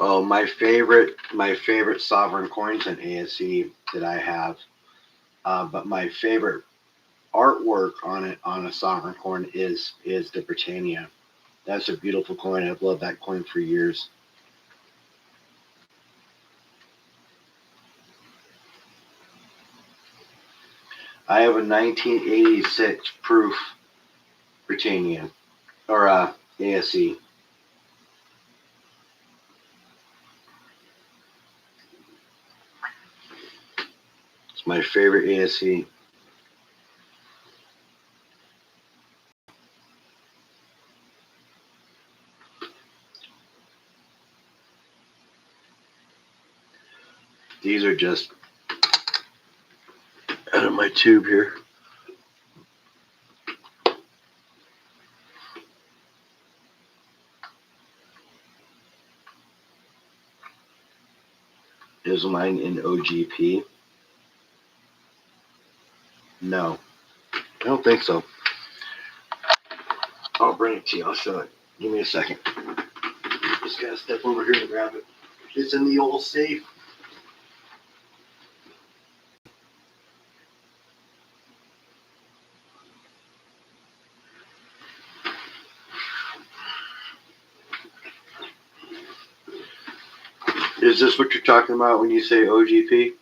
Oh, my favorite sovereign coins in ASE that I have. But my favorite artwork on it on a sovereign coin is the Britannia. That's a beautiful coin. I've loved that coin for years. I have a 1986 proof Britannia or ASE. It's my favorite ASE. These are just out of my tube here. Is mine in OGP? No, I don't think so. I'll bring it to you. I'll show it. Give me a second. Just gotta step over here and grab it. It's in the old safe. Is this what you're talking about when you say OGP?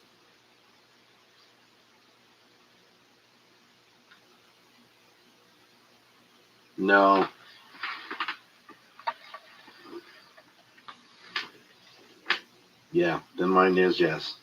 No. Yeah, then mine is yes.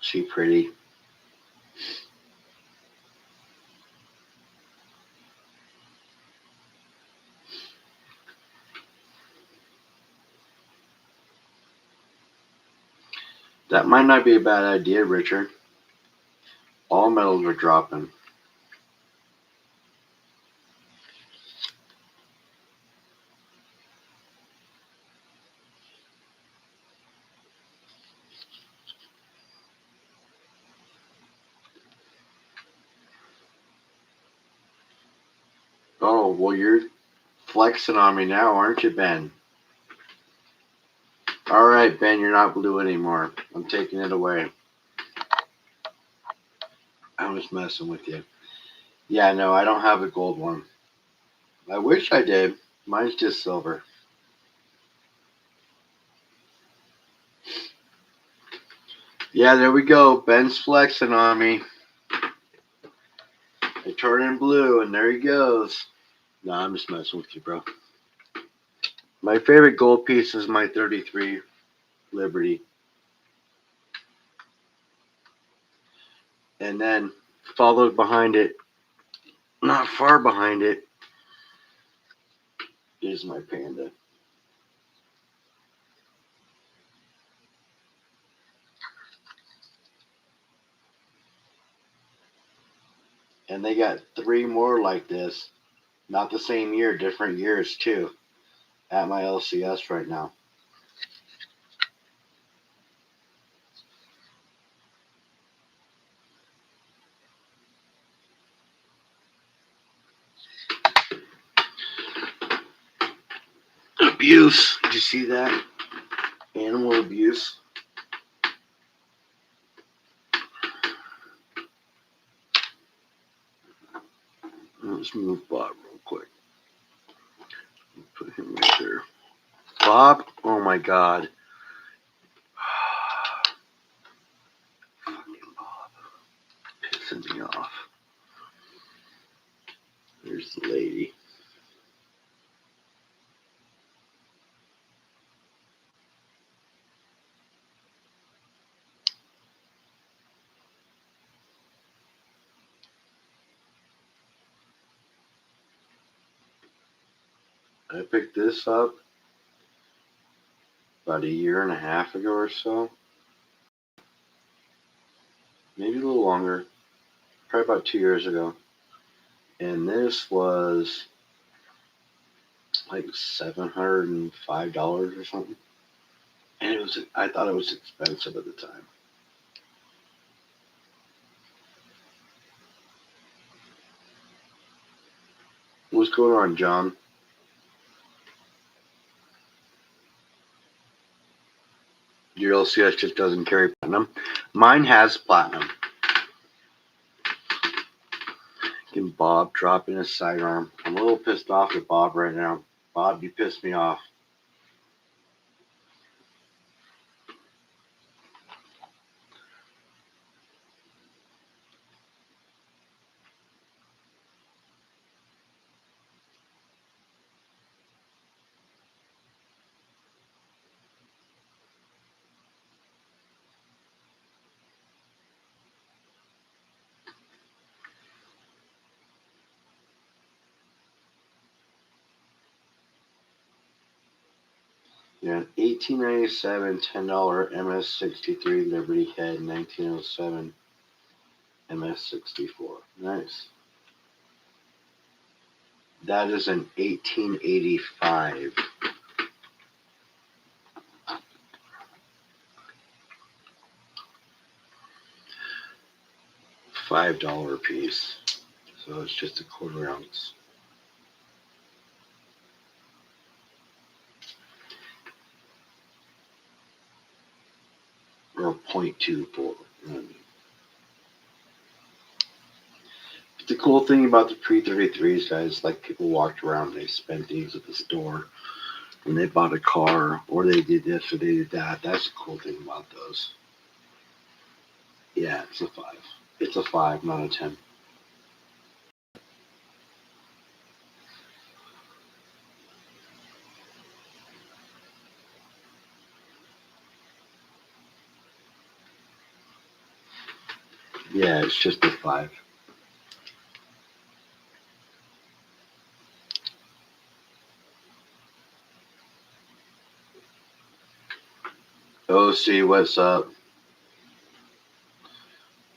She pretty. That might not be a bad idea, Richard. All metals are dropping. Oh, well, you're flexing on me now, aren't you, Ben? All right, Ben, you're not blue anymore. I'm taking it away. I was messing with you. Yeah, no, I don't have a gold one. I wish I did. Mine's just silver. Yeah, there we go. Ben's flexing on me. I turn in blue, and there he goes. No, I'm just messing with you, bro. My favorite gold piece is my 33 Liberty. And then followed behind it, not far behind it, is my Panda. And they got 3 more like this. Not the same year, different years too, at my LCS right now. Abuse. Did you see that? Animal abuse. Let's move Bob real quick. Put him right there. Bob? Oh my god. Fucking Bob. Pissing me off. There's the lady. I picked this up about a year and a half ago or so. maybe a little longer, probably about 2 years ago. And this was like $705 or something. And I thought it was expensive at the time. What's going on, John? Your LCS just doesn't carry platinum. Mine has platinum. Can Bob drop in his sidearm? I'm a little pissed off at Bob right now. Bob, you pissed me off. Yeah, 1897 $10 MS-63 Liberty Head, 1907 MS-64. Nice. That is an 1885. $5 piece. So it's just a quarter ounce. Or 0.24. The cool thing about the pre-33s, guys, like people walked around and they spent these at the store when they bought a car, or they did this or they did that. That's the cool thing about those. Yeah, it's a 5. It's a 5, not a 10. Yeah, it's just a 5. OC, what's up?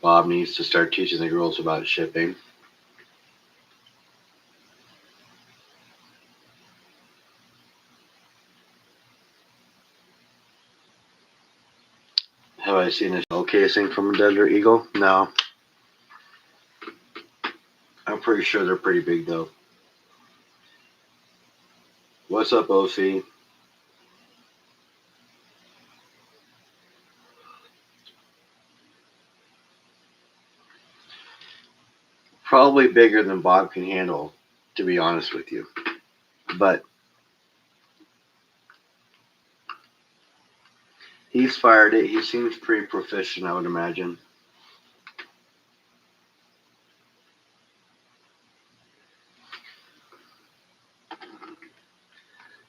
Bob needs to start teaching the girls about shipping. Have I seen a shell casing from a Desert Eagle? No. I'm pretty sure they're pretty big, though. What's up, OC? Probably bigger than Bob can handle, to be honest with you. But he's fired it. He seems pretty proficient, I would imagine.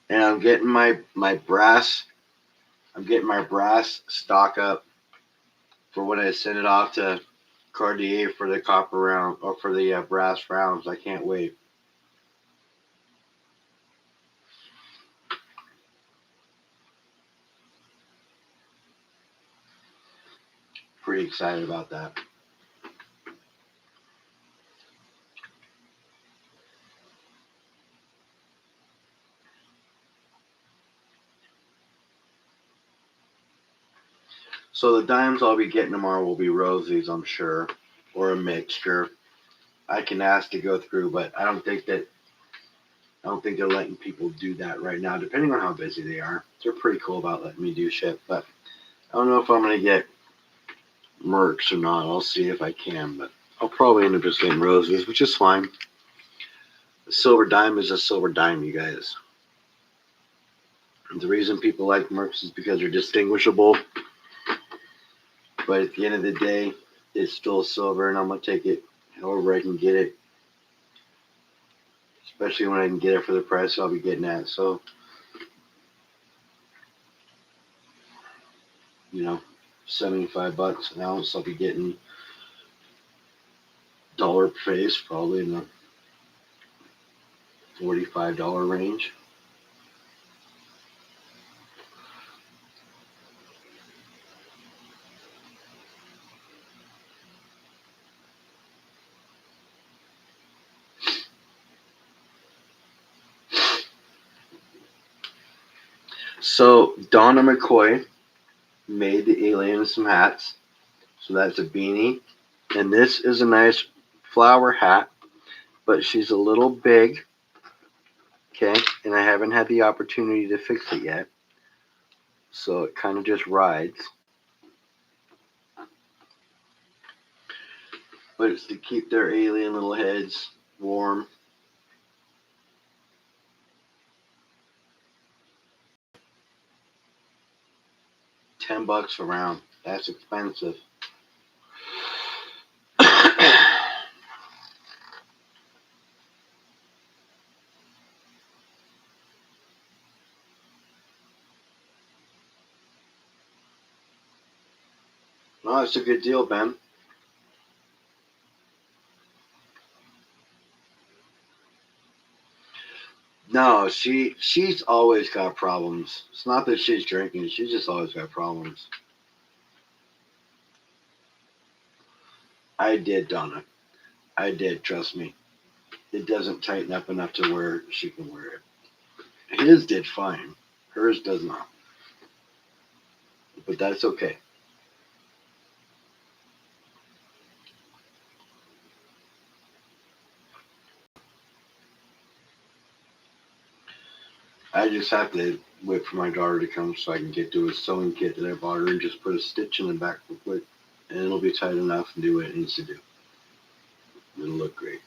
And I'm getting my brass. I'm getting my brass stock up for when I send it off to Cartier for the copper round or for the brass rounds. I can't wait. Pretty excited about that. So the dimes I'll be getting tomorrow will be rosies, I'm sure, or a mixture. I can ask to go through, but I don't think they're letting people do that right now, depending on how busy they are. They're pretty cool about letting me do shit, but I don't know if I'm gonna get Mercs or not. I'll see if I can, but I'll probably end up just getting roses, which is fine. A silver dime is a silver dime, you guys. And the reason people like Mercs is because they're distinguishable. But at the end of the day, it's still silver, and I'm gonna take it however I can get it. Especially when I can get it for the price I'll be getting at. So, you know, $75 an ounce. I'll be getting dollar per face, probably in the $45 range. So Donna McCoy made the alien some hats. So that's a beanie. And this is a nice flower hat, but she's a little big. Okay. And I haven't had the opportunity to fix it yet. So it kind of just rides. But it's to keep their alien little heads warm. $10 a round. That's expensive. No, it's a good deal, Ben. No, she's always got problems. It's not that she's drinking; she's just always got problems. I did, Donna. I did. Trust me. It doesn't tighten up enough to where she can wear it. His did fine. Hers does not. But that's okay. I just have to wait for my daughter to come so I can get to a sewing kit that I bought her and just put a stitch in the back real quick, and it'll be tight enough and do what it needs to do. It'll look great.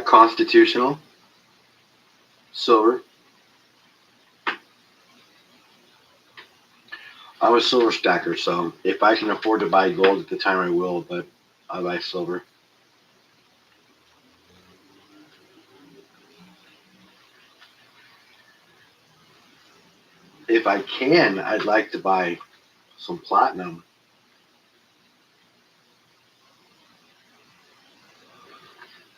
Constitutional silver. I'm a silver stacker, so if I can afford to buy gold at the time, I will. But I buy silver. If I can, I'd like to buy some platinum.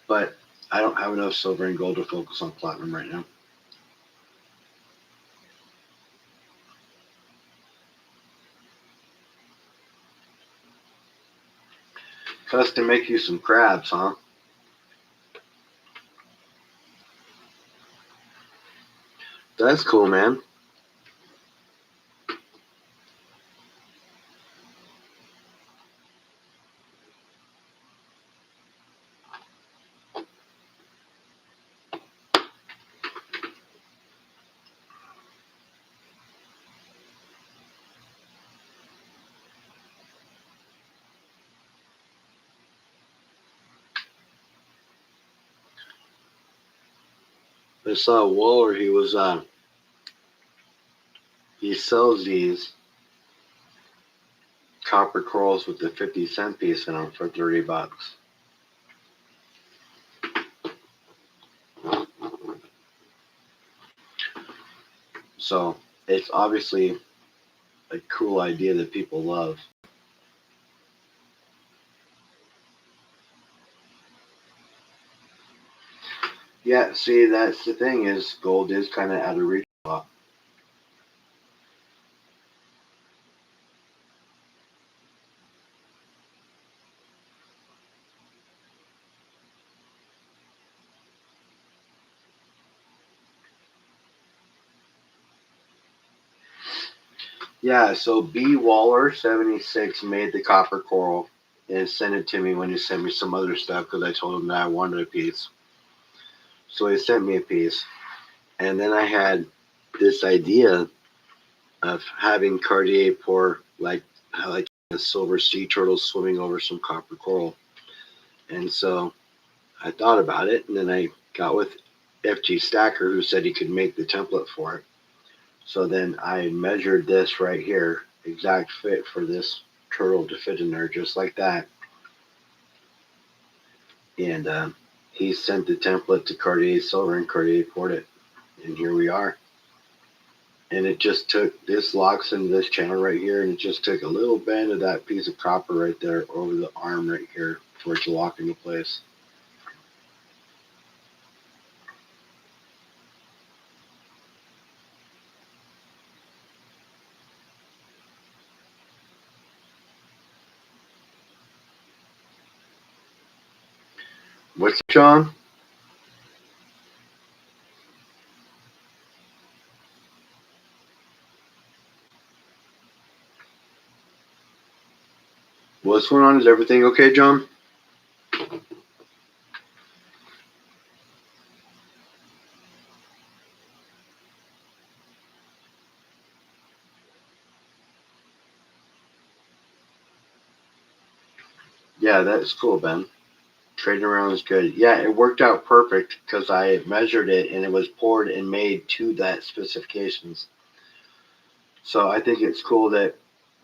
But I don't have enough silver and gold to focus on platinum right now. Cause to make you some crabs, huh? That's cool, man. I saw Waller. He sells these copper corals with the 50-cent piece in them for $30. So it's obviously a cool idea that people love. Yeah, see, that's the thing is gold is kind of out of reach a lot. Yeah, so B Waller 76 made the copper coral and sent it to me when he sent me some other stuff because I told him that I wanted a piece. So he sent me a piece, and then I had this idea of having Cartier pour like a silver sea turtle swimming over some copper coral. And so I thought about it, and then I got with FG Stacker, who said he could make the template for it. So then I measured this right here, exact fit for this turtle to fit in there, just like that. And he sent the template to Cartier Silver, and Cartier poured it. And here we are. And it just took, this locks into this channel right here, and it just took a little bend of that piece of copper right there over the arm right here for it to lock into place. What's John? What's going on? Is everything okay, John? Yeah, that's cool, Ben. Trading around is good. Yeah, it worked out perfect because I measured it and it was poured and made to that specifications. So I think it's cool that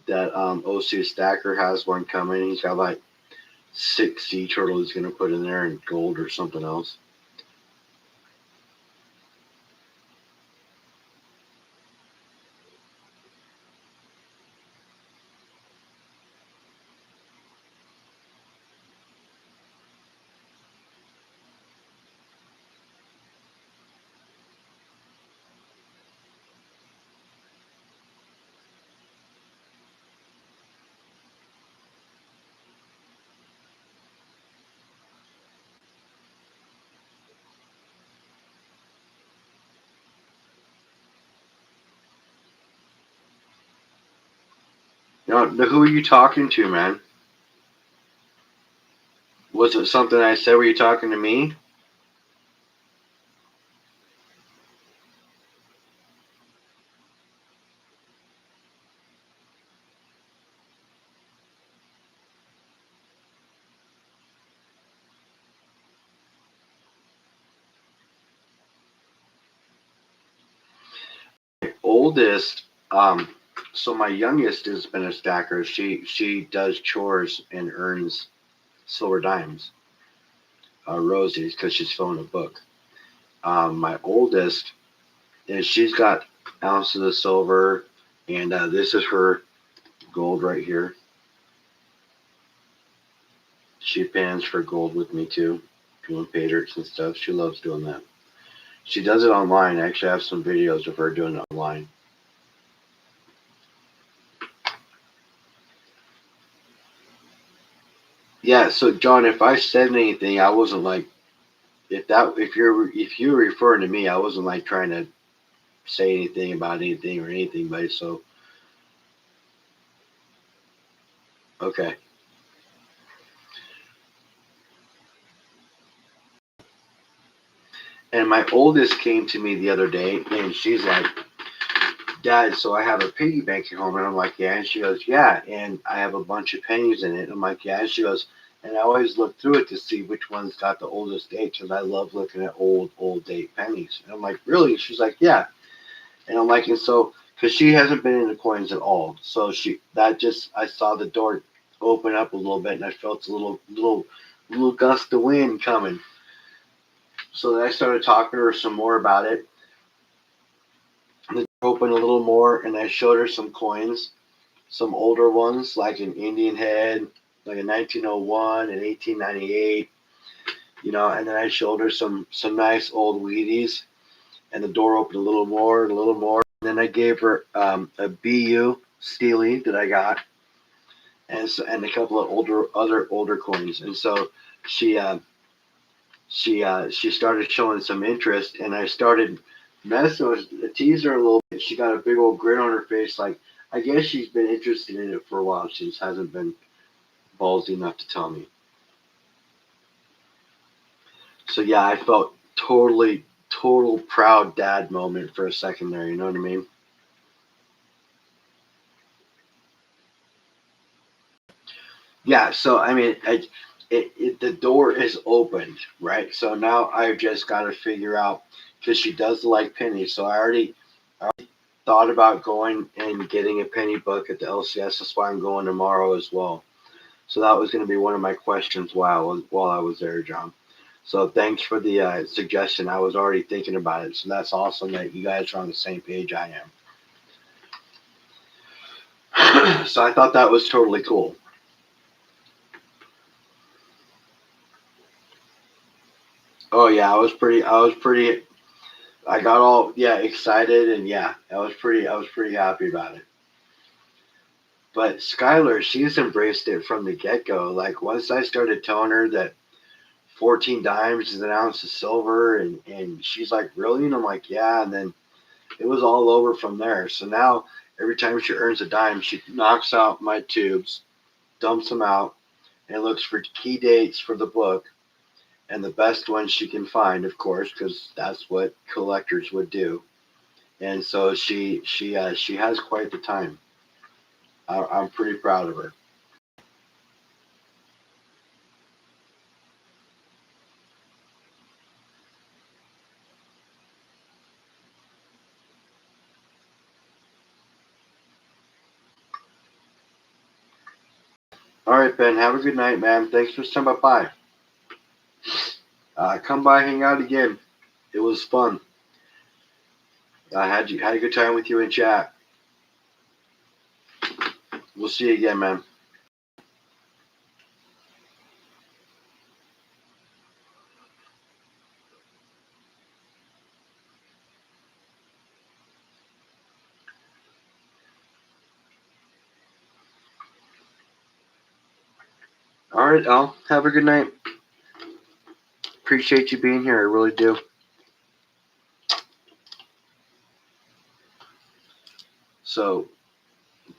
OC Stacker has one coming. He's got like 6 sea turtles he's gonna put in there in gold or something else. Now, who are you talking to, man? Was it something I said? Were you talking to me? Oldest, so my youngest has been a stacker. She does chores and earns silver dimes, Rosie's, because she's filling a book. My oldest is she's got ounces of silver, and this is her gold right here. She pans for gold with me too, doing pay dirts and stuff. She loves doing that. She does it online. I actually have some videos of her doing it online. Yeah, so John, if I said anything, I wasn't like if you're referring to me, I wasn't like trying to say anything about anything or anything, but so okay. And my oldest came to me the other day, and she's like, "Dad, so I have a piggy bank at home," and I'm like, "Yeah," and she goes, "Yeah," and I have a bunch of pennies in it. I'm like, "Yeah," and she goes, and I always look through it to see which one's got the oldest date because I love looking at old date pennies. And I'm like, "Really?" And she's like, "Yeah," and I'm like, and so because she hasn't been into coins at all, so I saw the door open up a little bit, and I felt a little gust of wind coming. So then I started talking to her some more about it. And the door opened a little more, and I showed her some coins, some older ones like an Indian head, like a 1901 and 1898, and then I showed her some nice old Wheaties, and the door opened a little more and a little more. And then I gave her a BU Steely that I got, and a couple of other older coins. And so she she started showing some interest, and I started messing with tease her a little bit. She got a big old grin on her face, like I guess she's been interested in it for a while. She just hasn't been ballsy enough to tell me. So yeah, I felt total proud dad moment for a second there. You know what I mean? Yeah. So I mean, the door is opened, right? So now I've just got to figure out because she does like pennies. So I already thought about going and getting a penny book at the LCS. That's why I'm going tomorrow as well. So that was going to be one of my questions while I was there, John. So thanks for the suggestion. I was already thinking about it. So that's awesome that you guys are on the same page I am. So I thought that was totally cool. Oh yeah, I got all excited, and yeah, I was pretty happy about it. But Skylar, she's embraced it from the get go. Like once I started telling her that 14 dimes is an ounce of silver. And she's like, really? And I'm like, yeah. And then it was all over from there. So now every time she earns a dime, she knocks out my tubes, dumps them out, and looks for key dates for the book and the best ones she can find, of course, because that's what collectors would do. And so she has quite the time. I'm pretty proud of her. All right, Ben. Have a good night, man. Thanks for stopping by. Come by, hang out again. It was fun. I had a good time with you in chat. We'll see you again, man. All right, Al. Have a good night. Appreciate you being here. I really do. So,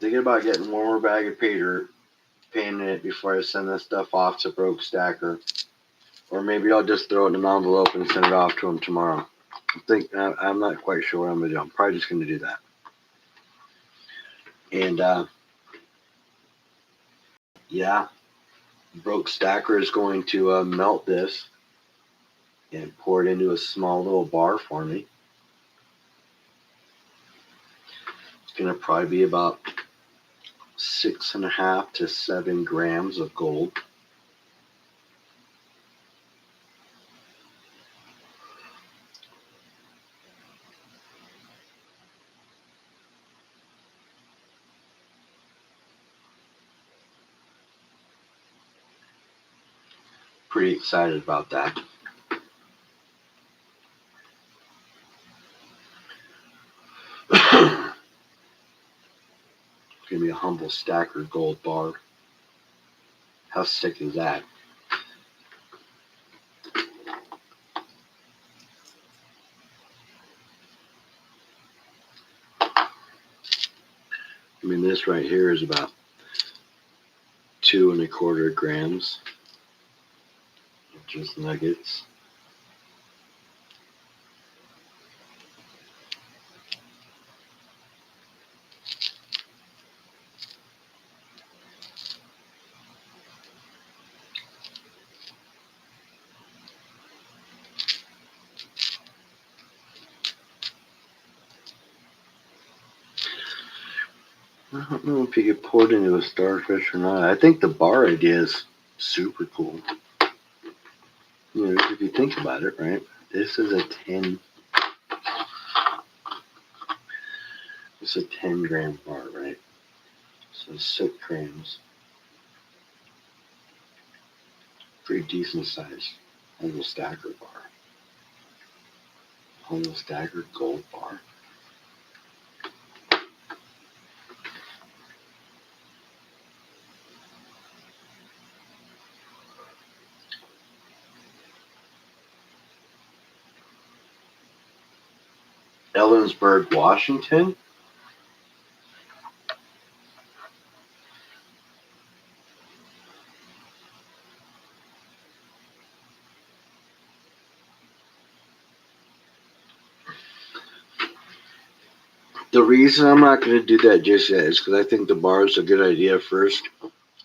thinking about getting one more bag of Peter, painting it before I send this stuff off to Broke Stacker. Or maybe I'll just throw it in an envelope and send it off to him tomorrow. I'm not quite sure what I'm going to do. I'm probably just going to do that. And, yeah, Broke Stacker is going to melt this and pour it into a small little bar for me. It's going to probably be about 6.5 to 7 grams of gold. Pretty excited about that. It's going to be a Humble Stacker gold bar. How sick is that? I mean, this right here is about 2.25 grams of just nuggets. I don't know if you get poured into a starfish or not. I think the bar idea is super cool. You know, if you think about it, right? This is a 10. It's a 10-gram bar, right? So 6 grams. Pretty decent size. Humble Stacker bar. Humble Stacker gold bar. Ellensburg, Washington. The reason I'm not going to do that just yet is because I think the bar is a good idea first.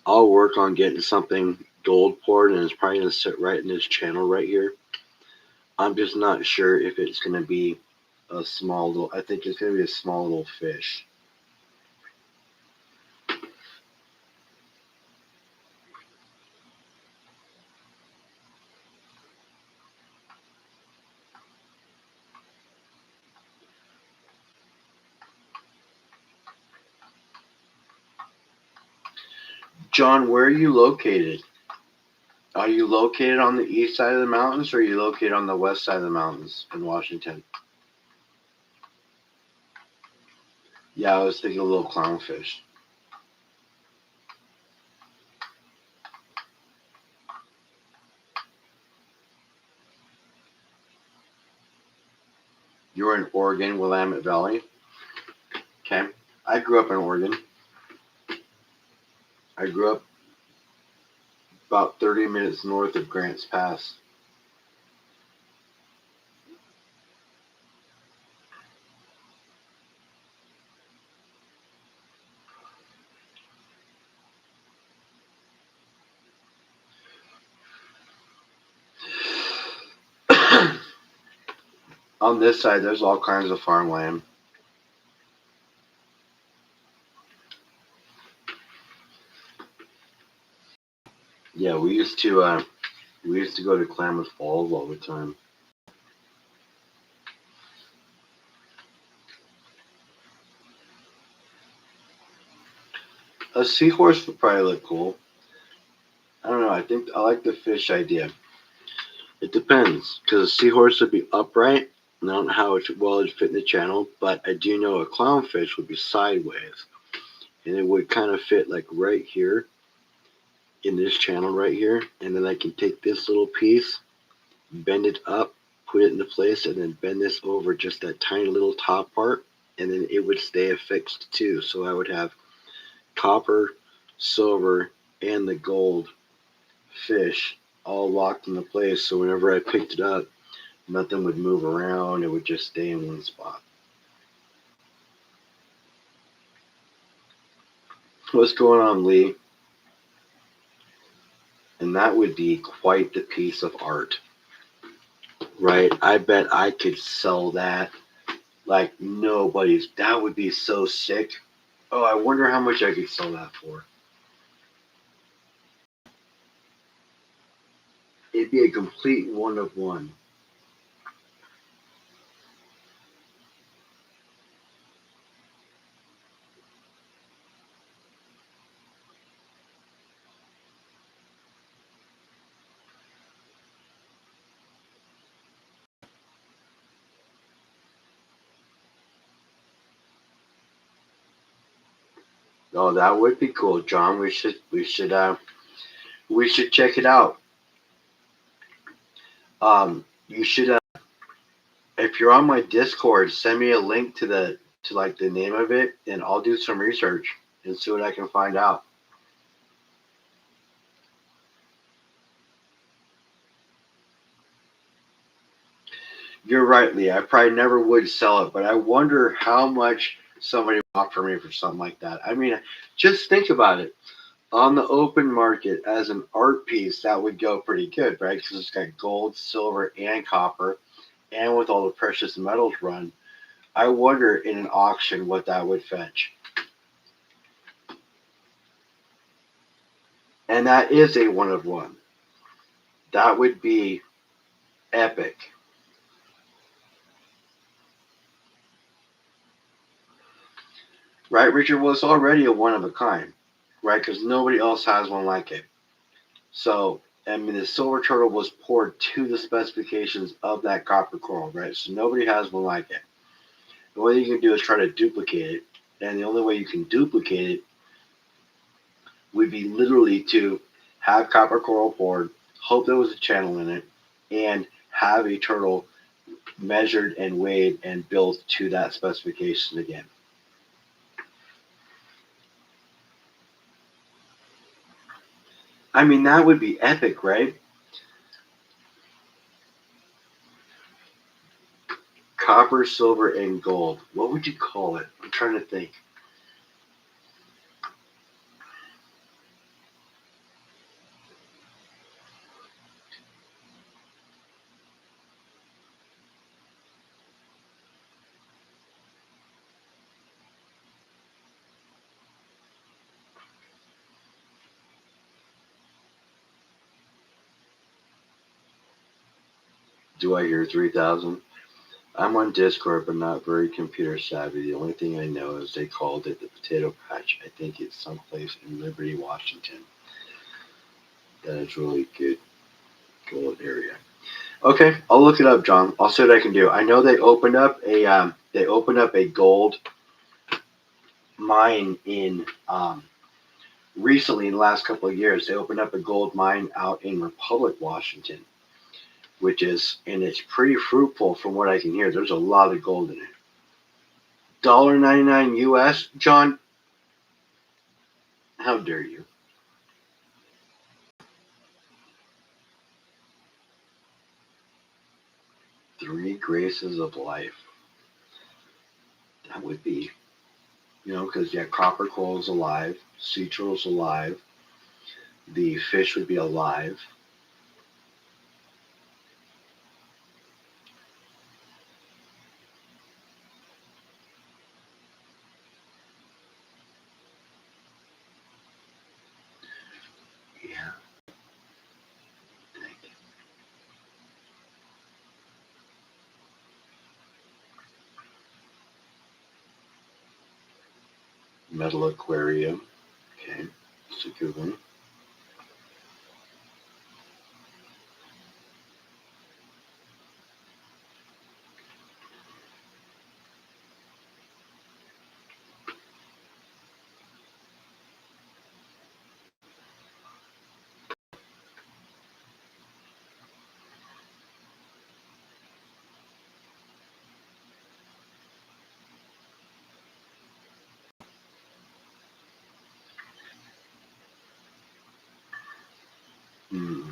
I'll work on getting something gold poured, and it's probably going to sit right in this channel right here. I'm just not sure if it's going to be a small little, I think it's going to be a small little fish. John, where are you located? Are you located on the east side of the mountains, or are you located on the west side of the mountains in Washington? Yeah, I was thinking a little clownfish. You're in Oregon, Willamette Valley. Okay. I grew up in Oregon. I grew up about 30 minutes north of Grants Pass. On this side, there's all kinds of farmland. Yeah, we used to go to Klamath Falls all the time. A seahorse would probably look cool. I don't know. I think I like the fish idea. It depends, because a seahorse would be upright. I don't know how well it'd fit in the channel, but I do know a clownfish would be sideways, and it would kind of fit like right here in this channel right here, and then I can take this little piece, bend it up, put it into place, and then bend this over just that tiny little top part, and then it would stay affixed too. So I would have copper, silver, and the gold fish all locked into place. So whenever I picked it up, nothing would move around. It would just stay in one spot. What's going on, Lee? And that would be quite the piece of art, right? I bet I could sell that like nobody's. That would be so sick. Oh, I wonder how much I could sell that for. It'd be a complete one of one. Oh, that would be cool, John. We should check it out. You should if you're on my Discord, send me a link to like the name of it, and I'll do some research and see what I can find out. You're right, Lee. I probably never would sell it, but I wonder how much somebody would offer me for something like that. I mean, just think about it. On the open market as an art piece, that would go pretty good, right? Because it's got gold, silver, and copper, and with all the precious metals run. I wonder in an auction what that would fetch. And that is a one of one. That would be epic. Right, Richard? Well, it's already a one of a kind, right? Because nobody else has one like it. So, I mean, the silver turtle was poured to the specifications of that copper coral, right? So nobody has one like it. The only thing you can do is try to duplicate it, and the only way you can duplicate it would be literally to have copper coral poured, hope there was a channel in it, and have a turtle measured and weighed and built to that specification again. I mean, that would be epic, right? Copper, silver, and gold. What would you call it? I'm trying to think. Do I hear 3,000? I'm on Discord, but not very computer savvy. The only thing I know is they called it the Potato Patch. I think it's someplace in Liberty, Washington. That is really good gold area. Okay, I'll look it up, John. I'll see what I can do. I know they opened up a gold mine in recently in the last couple of years. They opened up a gold mine out in Republic, Washington. and it's pretty fruitful from what I can hear. There's a lot of gold in it. $1.99 US, John? How dare you? Three graces of life. That would be, because copper coal is alive, sea turtle's alive, the fish would be alive. Yeah. Metal aquarium. Okay, it's a good one. Hmm.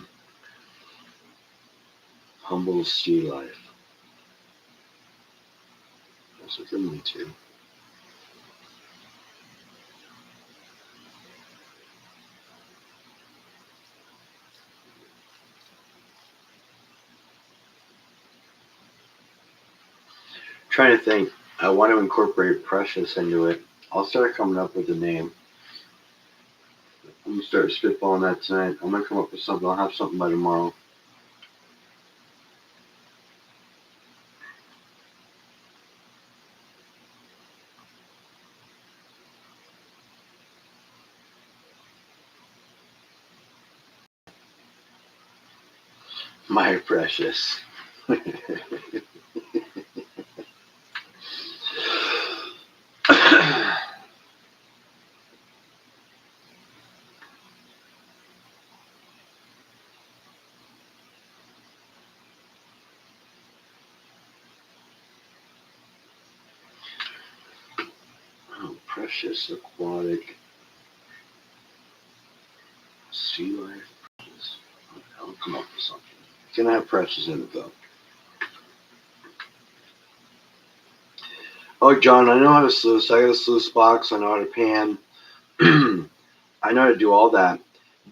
Humble sea life. That's a good one too. Trying to think. I want to incorporate Precious into it. I'll start coming up with a name. I'm gonna start spitballing that tonight. I'm gonna come up with something. I'll have something by tomorrow. My Precious. Oh, Precious aquatic sea life. Precious. I'll come up with something. It's gonna have Precious in it though. Oh, John, I know how to sluice. I got a sluice box. I know how to pan. I know how to do all that.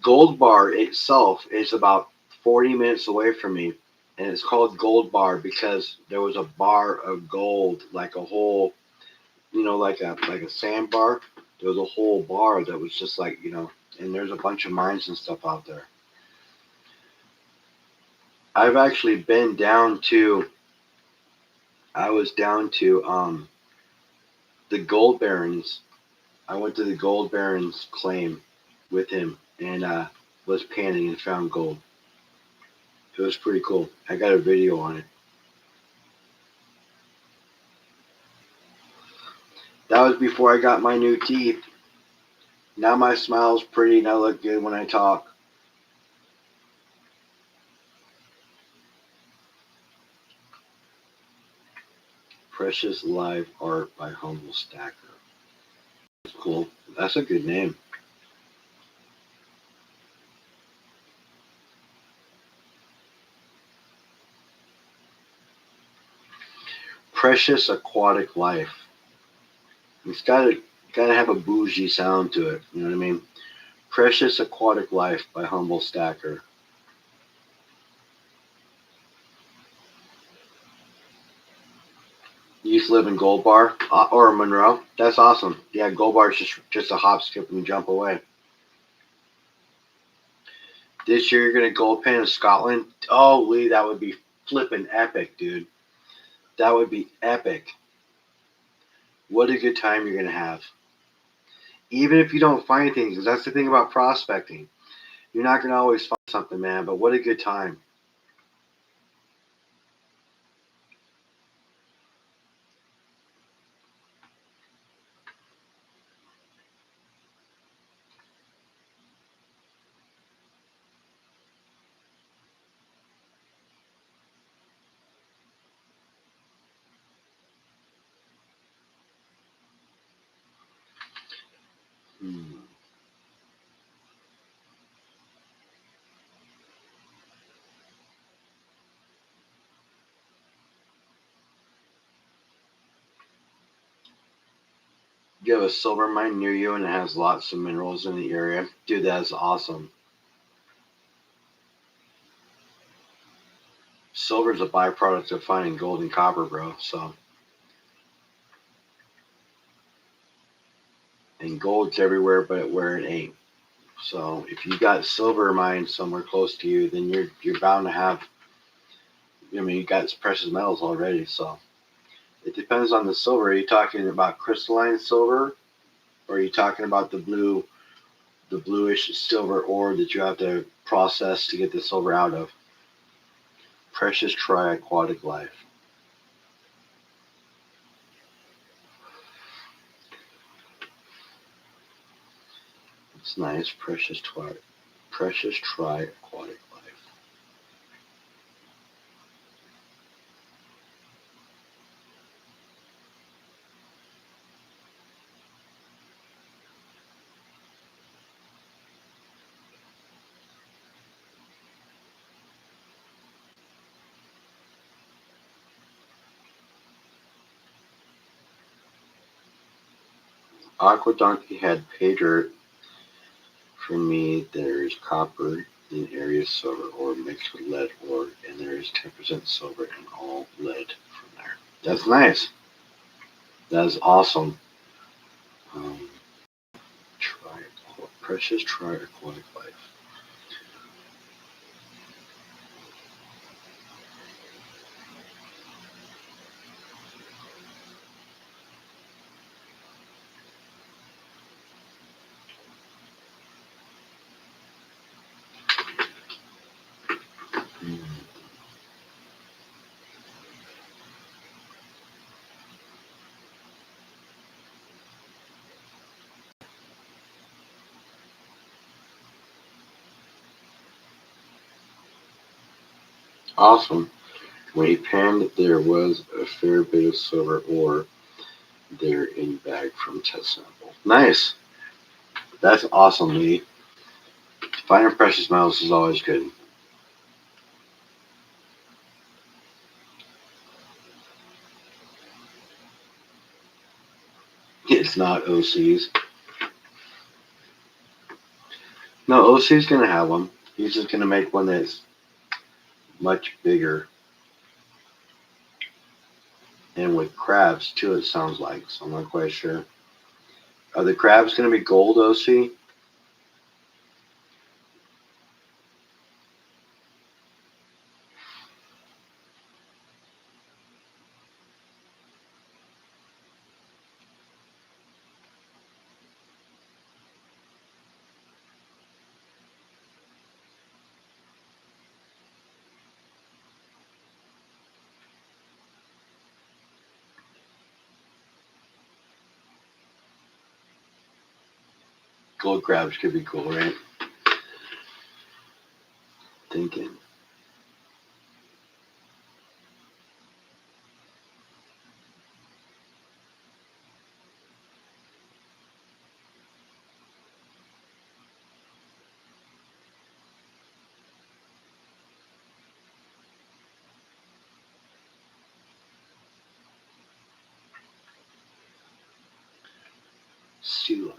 Gold Bar itself is about 40 minutes away from me, and it's called Gold Bar because there was a bar of gold, like a whole, like a sandbar. There was a whole bar that was just like, and there's a bunch of mines and stuff out there. I've actually been down to. I was down to the Gold Barons. I went to the Gold Barons claim with him and was panning and found gold. It was pretty cool. I got a video on it. That was before I got my new teeth. Now my smile's pretty and I look good when I talk. Precious Live Art by Humble Stacker. That's cool. That's a good name. Precious Aquatic Life. It's gotta have a bougie sound to it. You know what I mean? Precious Aquatic Life by Humble Stacker. You used to live in Gold Bar or Monroe. That's awesome. Yeah, Gold Bar is just a hop, skip, and jump away. This year you're gonna gold pan in Scotland. Oh, Lee, that would be flipping epic, dude. That would be epic. What a good time you're gonna have. Even if you don't find things, because that's the thing about prospecting. You're not gonna always find something, man. But what a good time. Hmm. You have a silver mine near you and it has lots of minerals in the area. Dude, that's awesome. Silver is a byproduct of finding gold and copper, bro. So, and gold's everywhere but where it ain't. So, if you got silver mines somewhere close to you, then you're bound to have. I mean, you got precious metals already. So, it depends on the silver. Are you talking about crystalline silver, or are you talking about the bluish silver ore that you have to process to get the silver out of? Precious tri-aquatic life. It's nice. Precious tri-aquatic life. Aqua Donkey had pay dirt for me. There's copper in area silver ore mixed with lead ore, and there is 10% silver and all lead from there. That's nice. That is awesome. Um, precious tri-aquatic life. Mm. Awesome. When he panned, there was a fair bit of silver ore there in bag from test sample. Nice. That's awesome, Lee. Finding precious metals is always good. It's not OC's. No, OC's gonna have one. He's just gonna make one that's much bigger and with crabs too. It sounds like, so I'm not quite sure. Are the crabs gonna be gold, OC? Gold crabs could be cool, right? Thinking. Sea life.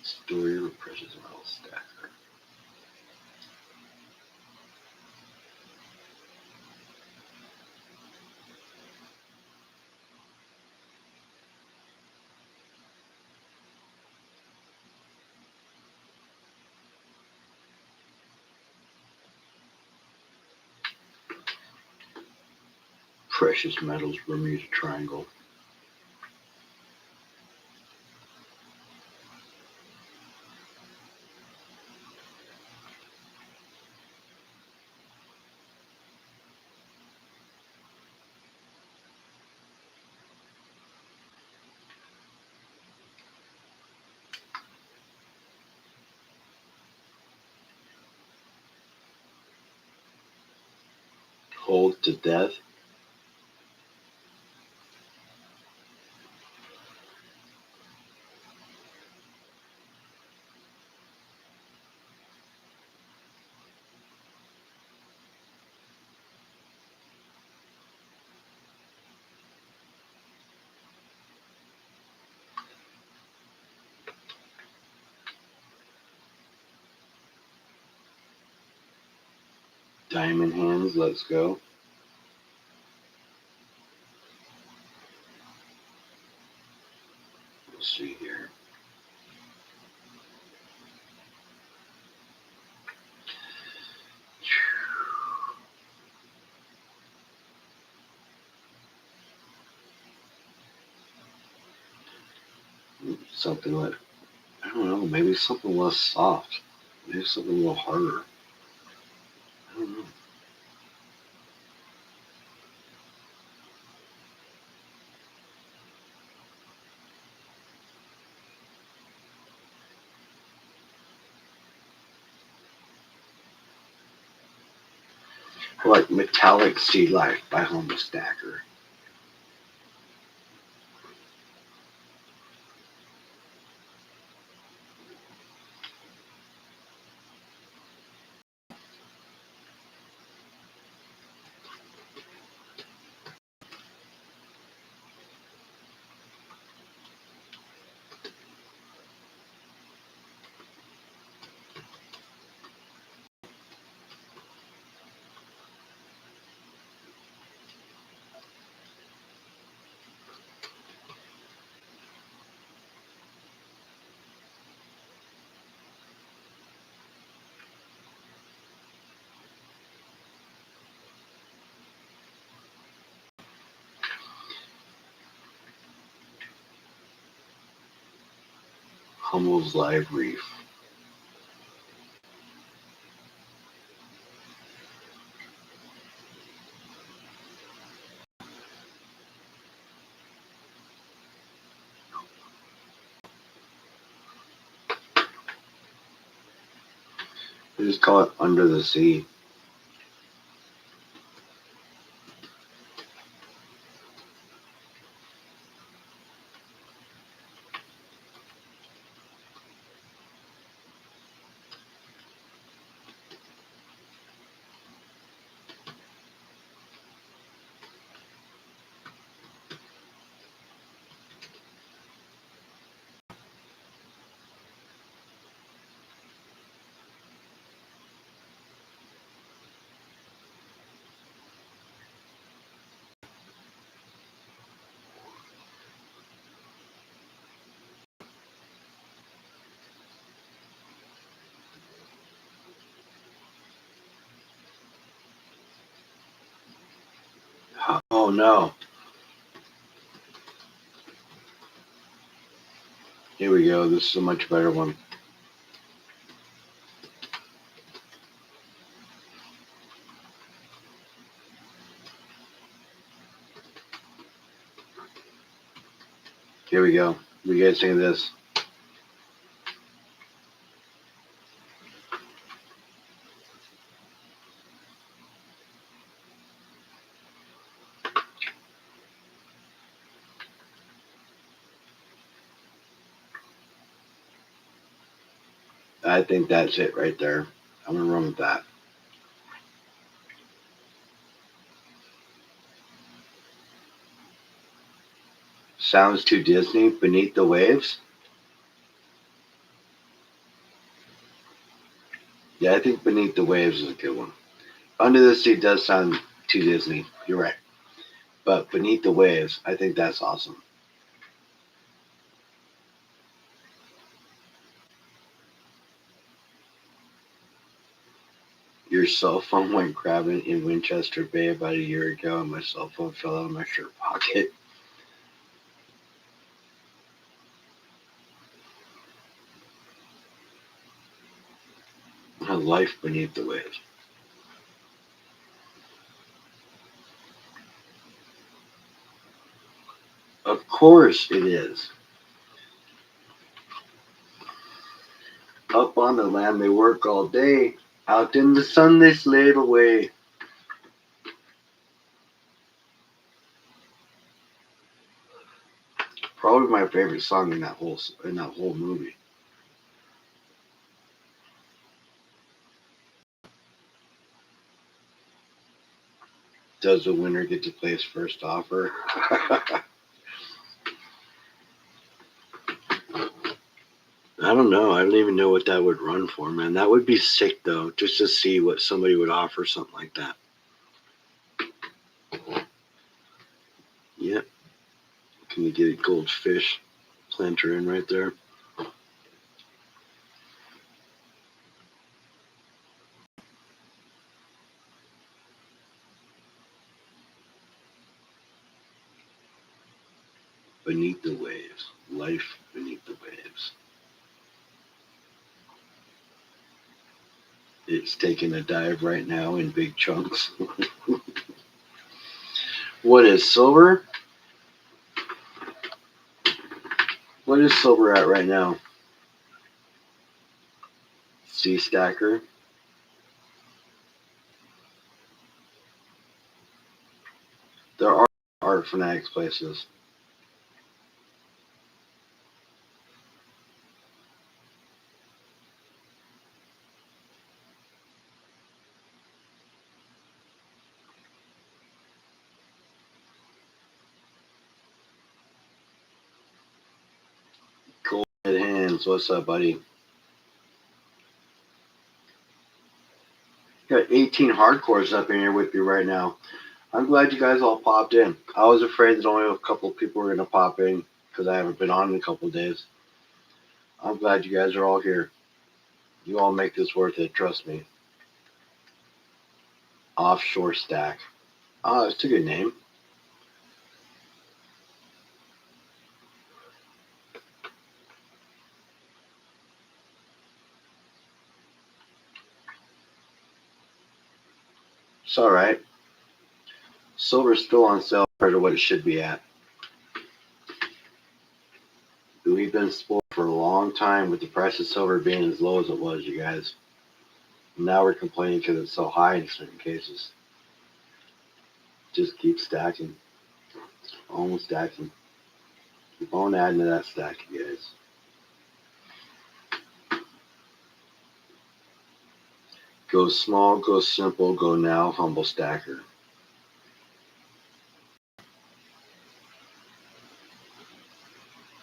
Story of a precious metal stacker. Precious metals, Bermuda Triangle. Hold to death. Diamond hands, let's go. Let's see here. Something like, I don't know, maybe something less soft. Maybe something a little harder. I don't know. Like Metallic Sea Life by Homo Stacker. Hummel's Live Reef. They just call it Under the Sea. Oh no. Here we go. This is a much better one. Here we go. What do you guys think of this? I think that's it right there. I'm gonna run with that. Sounds too Disney. Beneath the Waves. Yeah, I think Beneath the Waves is a good one. Under the Sea does sound too Disney. You're right. But Beneath the Waves, I think that's awesome. Your cell phone went crabbing in Winchester Bay about a year ago, and my cell phone fell out of my shirt pocket. A life beneath the waves. Of course it is. Up on the land they work all day. Out in the sun they slave away. Probably my favorite song in that whole movie. Does the winner get to place first offer? I don't don't know. I don't even know what that would run for, man. That would be sick, though, just to see what somebody would offer something like that. Yep. Can you get a goldfish planter in right there? Beneath the waves. Life beneath the waves. It's taking a dive right now in big chunks. What is silver? What is silver at right now? Sea stacker. There are art fanatics places. Cold Head Hands, what's up, buddy? Got 18 hardcores up in here with you right now. I'm glad you guys all popped in. I was afraid that only a couple of people were going to pop in because I haven't been on in a couple of days. I'm glad you guys are all here. You all make this worth it, trust me. Offshore Stack. Oh, that's a good name. It's all right. Silver's still on sale compared to what it should be at. We've been spoiled for a long time with the price of silver being as low as it was, you guys. Now we're complaining because it's so high in certain cases. Just keep stacking. Almost stacking. Keep on adding to that stack, you guys. Go small, go simple, go now, humble stacker.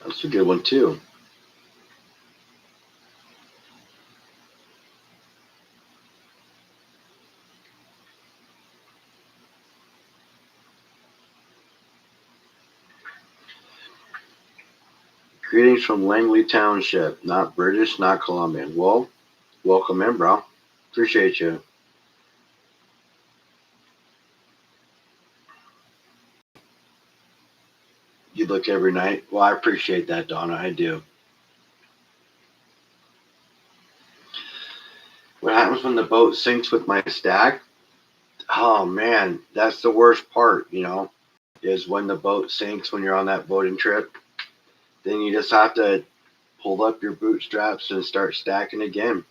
That's a good one too. Greetings from Langley Township. Not British, not Colombian. Well, welcome in, bro. Appreciate you. You look every night. Well, I appreciate that, Donna. I do. What happens when the boat sinks with my stack? Oh man, that's the worst part, is when the boat sinks when you're on that boating trip. Then you just have to pull up your bootstraps and start stacking again.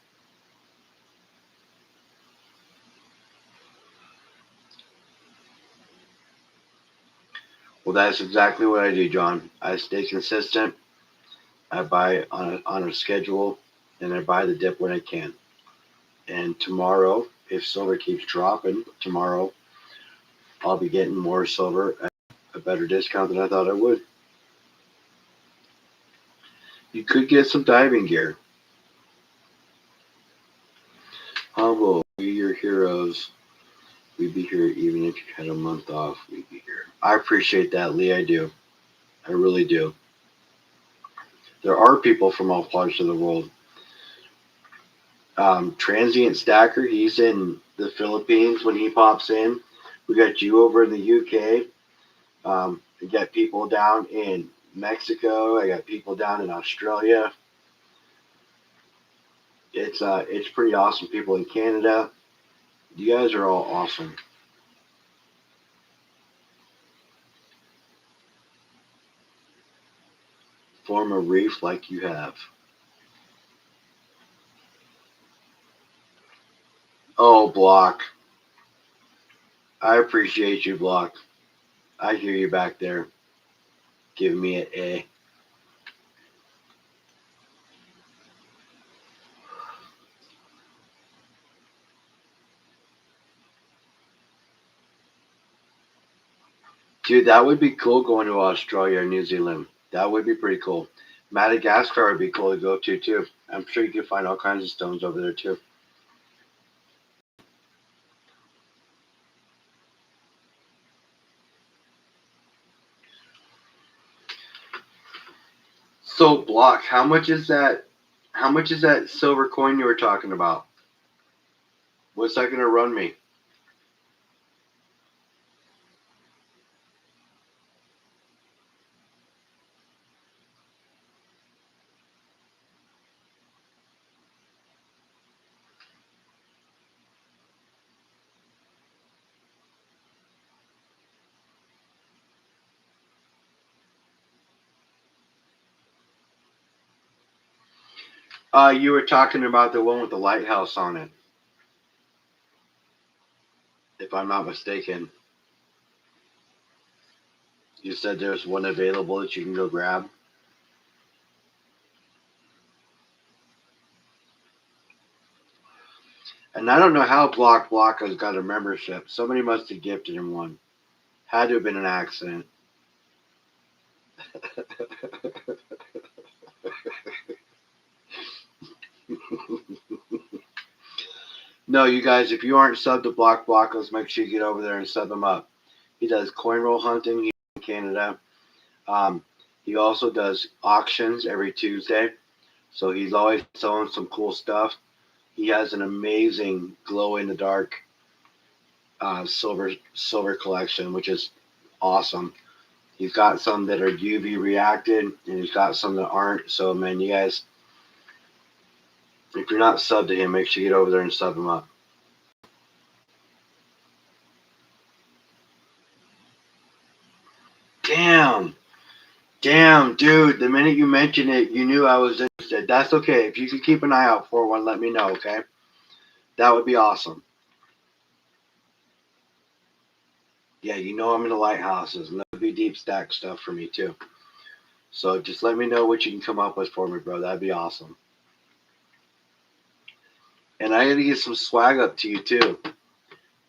Well, that's exactly what I do, John. I stay consistent. I buy on a schedule, and I buy the dip when I can. And tomorrow, if silver keeps dropping, tomorrow I'll be getting more silver at a better discount than I thought I would. You could get some diving gear. Humble, be your heroes. We'd be here even if you had a month off. We'd be here. I appreciate that, Lee. I do. I really do. There are people from all parts of the world. Transient Stacker, he's in the Philippines when he pops in. We got you over in the UK. We got people down in Mexico. I got people down in Australia. It's pretty awesome. People in Canada. You guys are all awesome. Form a reef like you have. Oh, Block. I appreciate you, Block. I hear you back there. Giving me an A. Dude, that would be cool going to Australia or New Zealand. That would be pretty cool. Madagascar would be cool to go to, too. I'm sure you can find all kinds of stones over there too. So Block, how much is that? How much is that silver coin you were talking about? What's that gonna run me? You were talking about the one with the lighthouse on it, if I'm not mistaken. You said there's one available that you can go grab. And I don't know how Block has got a membership. Somebody must have gifted him one. Had to have been an accident. No, you guys, if you aren't subbed to Block, let's make sure you get over there and sub him up. He does coin roll hunting here in Canada. He also does auctions every Tuesday. So he's always selling some cool stuff. He has an amazing glow in the dark silver collection, which is awesome. He's got some that are UV reacted, and he's got some that aren't. So man, you guys, if you're not subbed to him, make sure you get over there and sub him up. Damn, dude. The minute you mentioned it, you knew I was interested. That's okay. If you can keep an eye out for one, let me know, okay? That would be awesome. Yeah, you know I'm in the lighthouses, and that would be deep stack stuff for me too. So just let me know what you can come up with for me, bro. That'd be awesome. And I gotta get some swag up to you too.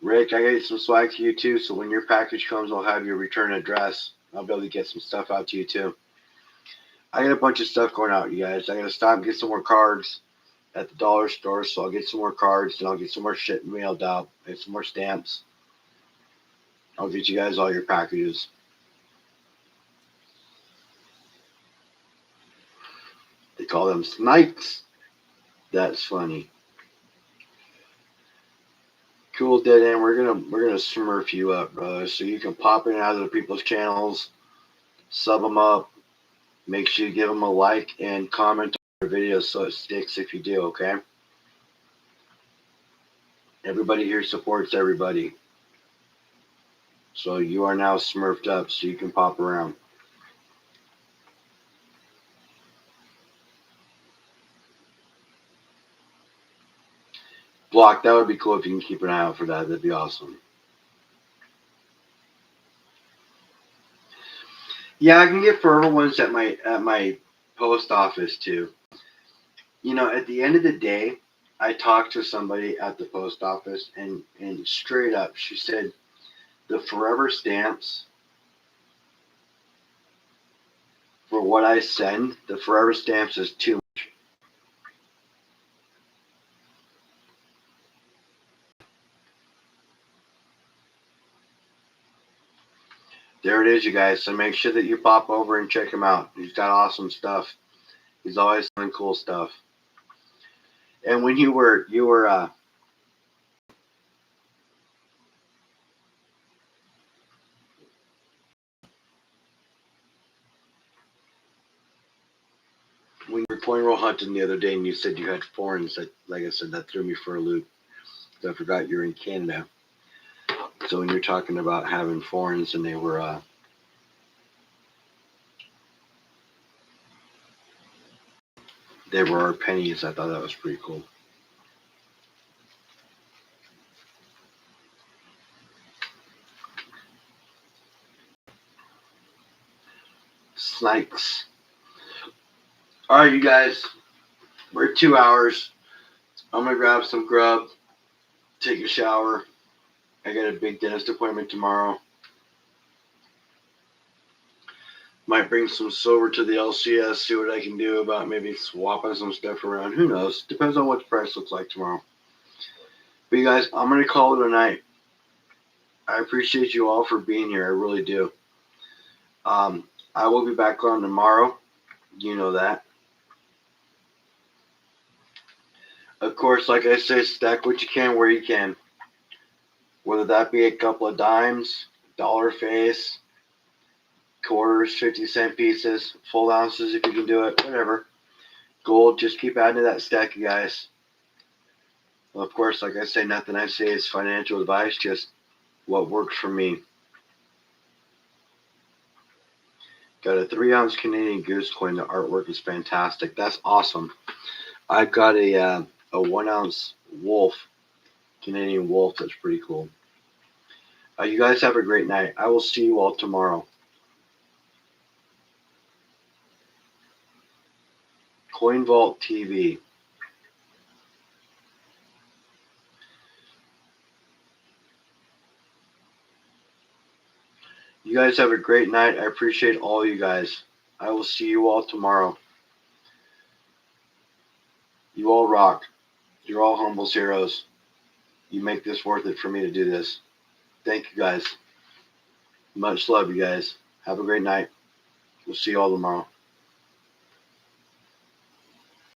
Rick, I gotta get some swag to you too, so when your package comes, I'll have your return address. I'll be able to get some stuff out to you too. I got a bunch of stuff going out, you guys. I gotta stop and get some more cards at the dollar store, so I'll get some more cards and I'll get some more shit mailed out and some more stamps. I'll get you guys all your packages. They call them snipes. That's funny. Cool, Dead End. We're gonna smurf you up, brother. So you can pop in and out of the people's channels, sub them up. Make sure you give them a like and comment on their videos so it sticks if you do. Okay. Everybody here supports everybody. So you are now smurfed up, so you can pop around. Block, that would be cool if you can keep an eye out for that. That'd be awesome. Yeah, I can get forever ones at my post office too. You know, at the end of the day, I talked to somebody at the post office and straight up she said the forever stamps for what I send, the forever stamps is too much. There it is, you guys. So make sure that you pop over and check him out. He's got awesome stuff. He's always selling cool stuff. And when you were coin roll hunting the other day and you said you had foreigns, that like I said, that threw me for a loop. I forgot you're in Canada. So when you're talking about having foreigns and they were our pennies, I thought that was pretty cool. Snipes. All right, you guys. We're 2 hours. I'm gonna grab some grub, take a shower. I got a big dentist appointment tomorrow. Might bring some silver to the LCS, see what I can do about maybe swapping some stuff around. Who knows? Depends on what the price looks like tomorrow. But you guys, I'm going to call it a night. I appreciate you all for being here. I really do. I will be back on tomorrow. You know that. Of course, like I say, stack what you can where you can. Whether that be a couple of dimes, dollar face, quarters, 50-cent pieces, full ounces if you can do it, whatever. Gold, just keep adding to that stack, you guys. Well, of course, like I say, nothing I say is financial advice, just what works for me. Got a 3-ounce Canadian Goose coin. The artwork is fantastic. That's awesome. I've got a 1-ounce wolf, Canadian wolf. That's pretty cool. You guys have a great night. I will see you all tomorrow. Coin Vault TV. You guys have a great night. I appreciate all you guys. I will see you all tomorrow. You all rock. You're all Humble's heroes. You make this worth it for me to do this. Thank you guys. Much love, you guys. Have a great night. We'll see you all tomorrow.